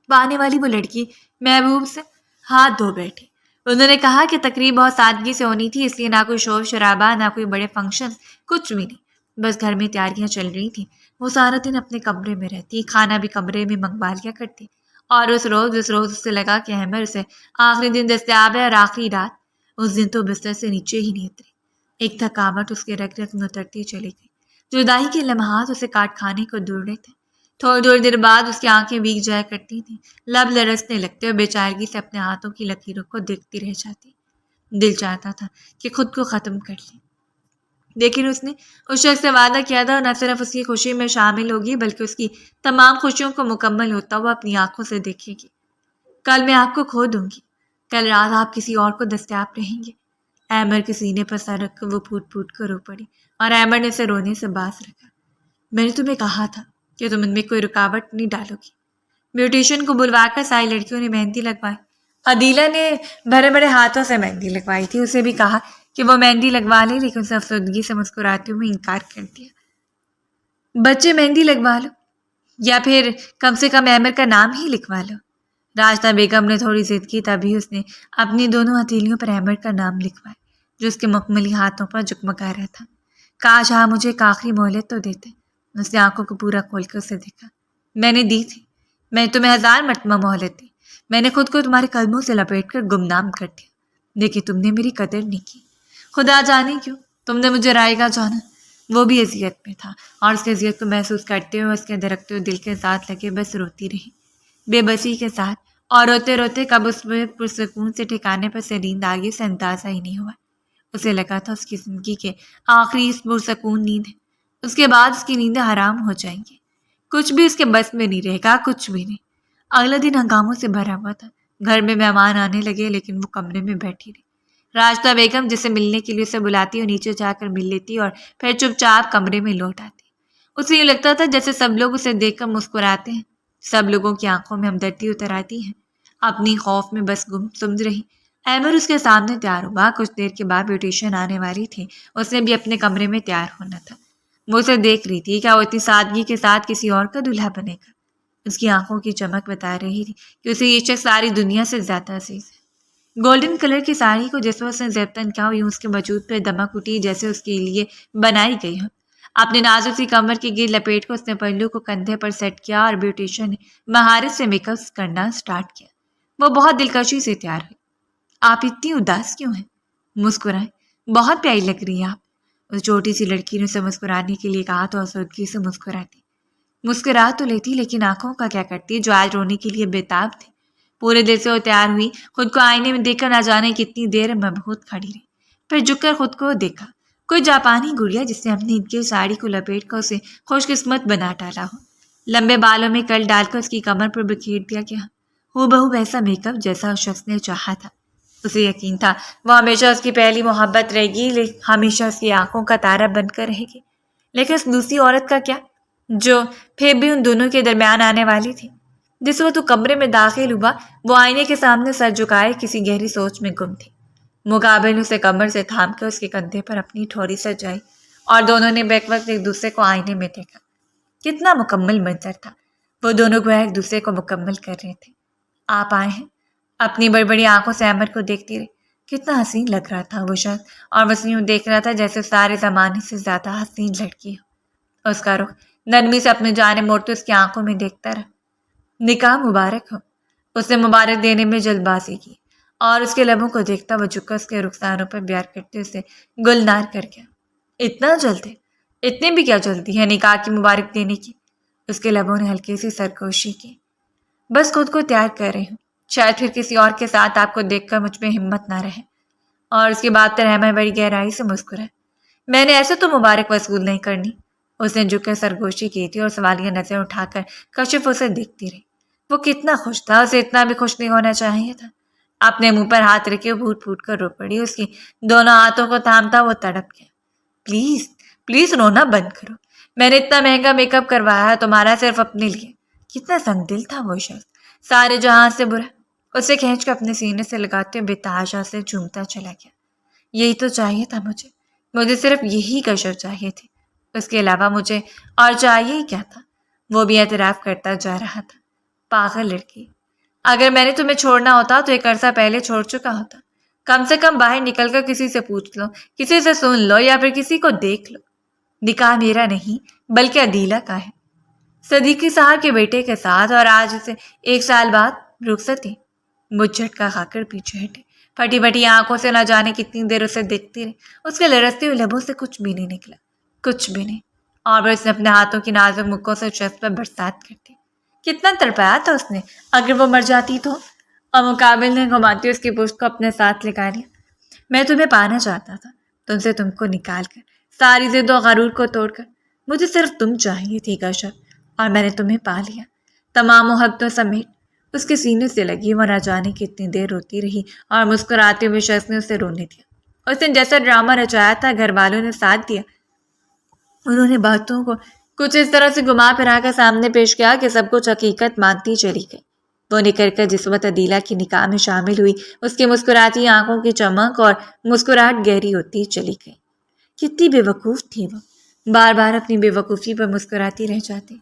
پانے والی وہ لڑکی محبوب سے ہاتھ دھو بیٹھی۔ انہوں نے کہا کہ تقریب بہت سادگی سے ہونی تھی، اس لیے نہ کوئی شور شرابہ، نہ کوئی بڑے فنکشن، کچھ بھی نہیں، بس گھر میں تیاریاں چل رہی تھیں۔ وہ سارا دن اپنے کمرے میں رہتی، کھانا بھی کمرے میں منگوا لیا کرتی، اور اس روز اسے لگا کہ احمد اسے آخری دن دستیاب ہے اور آخری رات اس دن تو بستر سے نیچے ہی نہیں اتری۔ ایک تھکاوٹ اس کے رگ رگ میں اترتی چلی گئی۔ جدائی کے لمحات اسے کاٹ کھانے کو دوڑے تھے۔ تھوڑی دیر بعد اس کی آنکھیں بھیگ جایا کرتی تھیں، لب لرزنے لگتے اور بیچارگی سے اپنے ہاتھوں کی لکیروں کو دیکھتی رہ جاتی۔ دل چاہتا تھا کہ خود کو ختم کر لے، لیکن اس نے اس شخص سے وعدہ کیا تھا اور نہ صرف اس کی خوشی میں شامل ہوگی بلکہ اس کی تمام خوشیوں کو مکمل ہوتا ہوا اپنی آنکھوں سے دیکھے گی۔ کل میں آپ کو کھو دوں گی، کل رات آپ کسی اور کو دستیاب رہیں گے۔ ایمر کے سینے پر سر رکھ کر وہ پھوٹ پھوٹ کر رو پڑی اور ایمر نے اسے رونے سے باز رکھا۔ میں نے تمہیں کہا تھا کہ تم ان میں کوئی رکاوٹ نہیں ڈالو گی۔ بیوٹیشین کو بلوا کر ساری لڑکیوں نے مہندی لگوائی۔ عدیلہ نے بڑے بڑے ہاتھوں سے مہندی لگوائی تھی۔ اسے بھی کہا کہ وہ مہندی لگوا لے، لیکن اسے افسردگی سے مسکراتے ہوئے انکار کر دیا۔ بچے مہندی لگوا لو یا پھر کم سے کم ایمر کا نام ہی لکھوا لو۔ راجدہ بیگم نے تھوڑی ضد کی، تبھی اس نے اپنی دونوں ہتھیلیوں پر ایمر کا نام لکھوایا جو اس کے مخملی ہاتھوں پر جگمگا رہا تھا۔ کاش ہاں مجھے ایک آخری مہلت تو دیتے۔ اس نے آنکھوں کو پورا کھول کر اسے دیکھا۔ میں نے دی تھی، میں نے تمہیں 1000 مرتبہ مہلت دی، میں نے خود کو تمہارے قدموں سے لپیٹ کر گمنام کر دیا، لیکن تم نے میری قدر نہیں کی۔ خدا جانے کیوں تم نے مجھے رائے گا جانا۔ وہ بھی اذیت میں تھا اور اس کی اذیت کو محسوس کرتے ہوئے اس کے درکتے ہوئے دل کے ساتھ لگے بس روتی رہی، بے بسی کے ساتھ، اور روتے روتے کب اس میں پرسکون سے ٹھکانے پر سے نیند آ گئی اسے اندازہ ہی نہیں ہوا۔ اسے لگا تھا اس کی زندگی کے آخری اس پرسکون نیند ہے، اس کے بعد اس کی نیندیں حرام ہو جائیں گی، کچھ بھی اس کے بس میں نہیں رہے گا، کچھ بھی نہیں۔ اگلا دن ہنگاموں سے بھرا ہوا تھا، گھر میں مہمان آنے لگے لیکن وہ کمرے میں بیٹھی رہی۔ راجدہ بیگم جسے ملنے کے لیے اسے بلاتی اور نیچے جا کر مل لیتی اور پھر چپ چاپ کمرے میں لوٹ آتی۔ اسے یہ لگتا تھا جیسے سب لوگ اسے دیکھ کر مسکراتے ہیں، سب لوگوں کی آنکھوں میں ہمدردی اتر آتی ہے۔ اپنی خوف میں بس گم رہی۔ ایمر اس کے سامنے تیار ہوا۔ کچھ دیر کے بعد بیوٹیشین آنے والی تھی، اس نے بھی اپنے کمرے میں تیار ہونا تھا۔ وہ اسے دیکھ رہی تھی، کیا وہ اتنی سادگی کے ساتھ کسی اور کا دلہا بنے گا؟ اس کی آنکھوں کی چمک بتا رہی تھی کہ اسے یہ شخص ساری دنیا سے زیادہ عزیز ہے۔ گولڈن کلر کی ساڑی کو جس وقت اس نے ضبطاً کیا یوں اس کے وجود پہ دمک اٹھی جیسے اس کے لیے بنائی گئی ہو۔ اپنے نازک سی کمر کے گرد لپیٹ کو اس نے پہلو کو کندھے پر سیٹ کیا اور بیوٹیشین نے مہارت سے میک اپ کرنا سٹارٹ کیا۔ وہ بہت دلکشی سے تیار ہوئی۔ آپ اتنی اداس کیوں ہیں؟ مسکرائیں، بہت پیاری لگ رہی ہیں آپ۔ اس چھوٹی سی لڑکی نے اسے مسکرانے کے لیے کہا تو آسودگی سے مسکراتی۔ مسکرا تو لیتی لیکن آنکھوں کا کیا کرتی جو آج رونے کے لیے بےتاب تھی۔ پورے دل سے وہ تیار ہوئی، خود کو آئینے میں دیکھ کر نہ جانے کتنی دیر مبہوت کھڑی رہی، پھر جھک کر خود کو دیکھا۔ کوئی جاپانی گڑیا جس نے اپنی عید کی ساڑی کو لپیٹ کر اسے خوش قسمت بنا ڈالا ہو۔ لمبے بالوں میں کل ڈال کر اس کی کمر پر بکھیر دیا گیا، ہو بہو ویسا میک اپ جیسا اس شخص نے چاہا تھا۔ اسے یقین تھا وہ ہمیشہ اس کی پہلی محبت رہے گی، ہمیشہ اس کی آنکھوں کا تارا بن کر رہے گی۔ لیکن اس دوسری عورت کا کیا، جو پھر بھی ان دونوں کے درمیان آنے والی تھی؟ جس وقت وہ کمرے میں داخل ہوا وہ آئینے کے سامنے سر جھکائے کسی گہری سوچ میں گم تھی۔ مقابل اسے کمر سے تھام کر اس کے کندھے پر اپنی ٹھوری سجائی اور دونوں نے بیک وقت ایک دوسرے کو آئینے میں دیکھا۔ کتنا مکمل منظر تھا، وہ دونوں گویا ایک دوسرے کو مکمل کر رہے تھے۔ آپ آئے ہیں؟ اپنی بڑی بڑی آنکھوں سے ایمر کو دیکھتی رہی۔ کتنا حسین لگ رہا تھا وہ شخص، اور بس یوں دیکھ رہا تھا جیسے سارے زمانے سے زیادہ حسین لڑکی ہو۔ اس کا رخ نرمی سے اپنے جانب موڑتے اس کی آنکھوں میں دیکھتا رہا۔ نکاح مبارک ہو، اس نے مبارک دینے میں جلد بازی کی، اور اس کے لبوں کو دیکھتا وہ جھک کر اس کے رخساروں پر پیار کرتے اسے گلنار کر گیا۔ اتنا جلد ہے؟ اتنی بھی کیا جلدی ہے نکاح کی مبارک دینے کی؟ اس کے لبوں نے ہلکی سی سرگوشی کی۔ بس خود کو تیار کر رہی ہوں، شاید پھر کسی اور کے ساتھ آپ کو دیکھ کر مجھ میں ہمت نہ رہے۔ اور اس کی بات پر احمد بڑی گہرائی سے مسکرائے۔ میں نے ایسے تو مبارک وصول نہیں کرنی۔ اس نے جھک کر سرگوشی کی تھی اور سوالیہ نظر اٹھا کر کشف اسے دیکھتی رہی۔ وہ کتنا خوش تھا، اسے اتنا بھی خوش نہیں ہونا چاہیے تھا۔ اپنے منہ پر ہاتھ رکھے پھوٹ پھوٹ کر رو پڑی۔ اس کی دونوں ہاتھوں کو تھامتا وہ تڑپ گیا۔ پلیز پلیز رونا بند کرو، میں نے اتنا مہنگا میک اپ کروایا ہے تمہارا صرف اپنے لیے۔ کتنا سنگ دل تھا وہ شخص، سارے جہاں سے برا۔ اسے کھینچ کر اپنے سینے سے لگاتے ہوئے بے تحاشا سے جھومتا چلا گیا۔ یہی تو چاہیے تھا مجھے صرف یہی کشف چاہیے تھی، اس کے علاوہ مجھے اور چاہیے ہی کیا تھا؟ وہ بھی اعتراف کرتا جا رہا تھا۔ پاگل لڑکی، اگر میں نے تمہیں چھوڑنا ہوتا تو ایک عرصہ پہلے چھوڑ چکا ہوتا۔ کم سے کم باہر نکل کر کسی سے پوچھ لو، کسی سے سن لو، یا پھر کسی کو دیکھ لو۔ نکاح میرا نہیں بلکہ عدیلہ کا ہے۔ صدیقی صاحب کے بیٹے کے ساتھ، اور آج اسے 1 سال بعد رخصتی۔ وہ جھٹکا کھا کر پیچھے ہٹے، پھٹی پھٹی آنکھوں سے نہ جانے کتنی دیر اسے دیکھتی رہی۔ اس کے لرزتے ہوئے لبوں سے کچھ بھی نہیں نکلا، کچھ بھی نہیں، اور بس نے اپنے ہاتھوں کی نازک مکوں سے چیسٹ پر برسات کر دی۔ کتنا تڑپایا تھا اس نے، اگر وہ مر جاتی تو۔ اور مقابل نے گھماتی اس کی پشت کو اپنے ساتھ لگا لیا۔ میں تمہیں پانا چاہتا تھا، تم کو نکال کر، ساری ضد و غرور کو توڑ کر۔ مجھے صرف تم چاہیے تھی کشف، اور میں نے تمہیں پا لیا۔ تمام محبتوں سمیت اس کے سینے سے لگی، وہ نہ جانے کتنی دیر روتی رہی، اور مسکراتے ہوئے شخص نے اسے رونے دیا۔ اس نے جیسا ڈرامہ رچایا تھا، گھر والوں نے ساتھ دیا۔ انہوں نے باتوں کو کچھ اس طرح سے گھما پھرا کر سامنے پیش کیا کہ سب کچھ حقیقت مانتی چلی گئی۔ وہ نکل کر جس وقت عدیلہ کی نکاح میں شامل ہوئی، اس کی مسکراتی آنکھوں کی چمک اور مسکراہٹ گہری ہوتی چلی گئی۔ کتنی بے وقوف تھی وہ، بار بار اپنی بے وقوفی پر مسکراتی رہ جاتی۔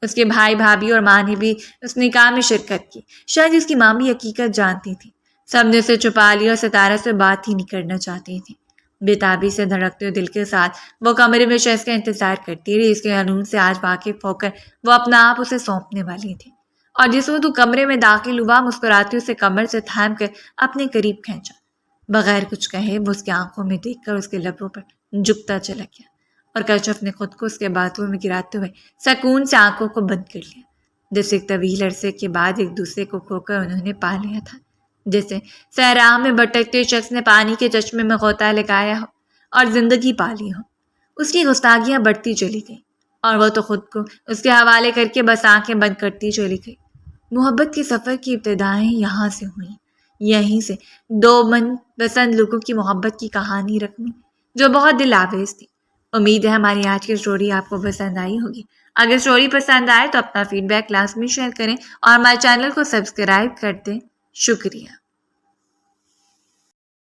اس کے بھائی بھابھی اور ماں نے بھی اس نکاح میں شرکت کی۔ شاید اس کی ماں بھی حقیقت جانتی تھی، سب نے اسے چھپا لیا اور ستارہ سے بات ہی نہیں کرنا چاہتی تھی۔ بےتابی سے دھڑکتے ہوئے دل کے ساتھ وہ کمرے میں شخص کا انتظار کرتی رہی، اس کے جنون سے آج واقف ہو کر وہ اپنا آپ اسے سونپنے والی تھی۔ اور جس وقت وہ کمرے میں داخل ہوا، مسکراتی اسے کمر سے تھام کر اپنے قریب کھینچا۔ بغیر کچھ کہے وہ اس کی آنکھوں میں دیکھ کر اس کے لبوں پر جھکتا چلا گیا، اور کشف نے خود کو اس کے باتوں میں گراتے ہوئے سکون سے آنکھوں کو بند کر لیا، جیسے ایک طویل عرصے کے بعد ایک دوسرے کو کھو کر انہوں نے پا لیا تھا، جیسے صحرا میں بھٹکتے شخص نے پانی کے چشمے میں غوطہ لگایا ہو اور زندگی پا لی ہو۔ اس کی گستاخیاں بڑھتی چلی گئی، اور وہ تو خود کو اس کے حوالے کر کے بس آنکھیں بند کرتی چلی گئی۔ محبت کے سفر کی ابتدائیں یہاں سے ہوئیں، یہیں سے دو من پسند لوگوں کی محبت کی کہانی رکھنی، جو بہت دل آویز تھی۔ امید ہے ہماری آج کی اسٹوری آپ کو پسند آئی ہوگی۔ اگر اسٹوری پسند آئے تو اپنا فیڈ بیک لازمی شیئر کریں، اور ہمارے چینل کو سبسکرائب کر دیں۔ شکریہ۔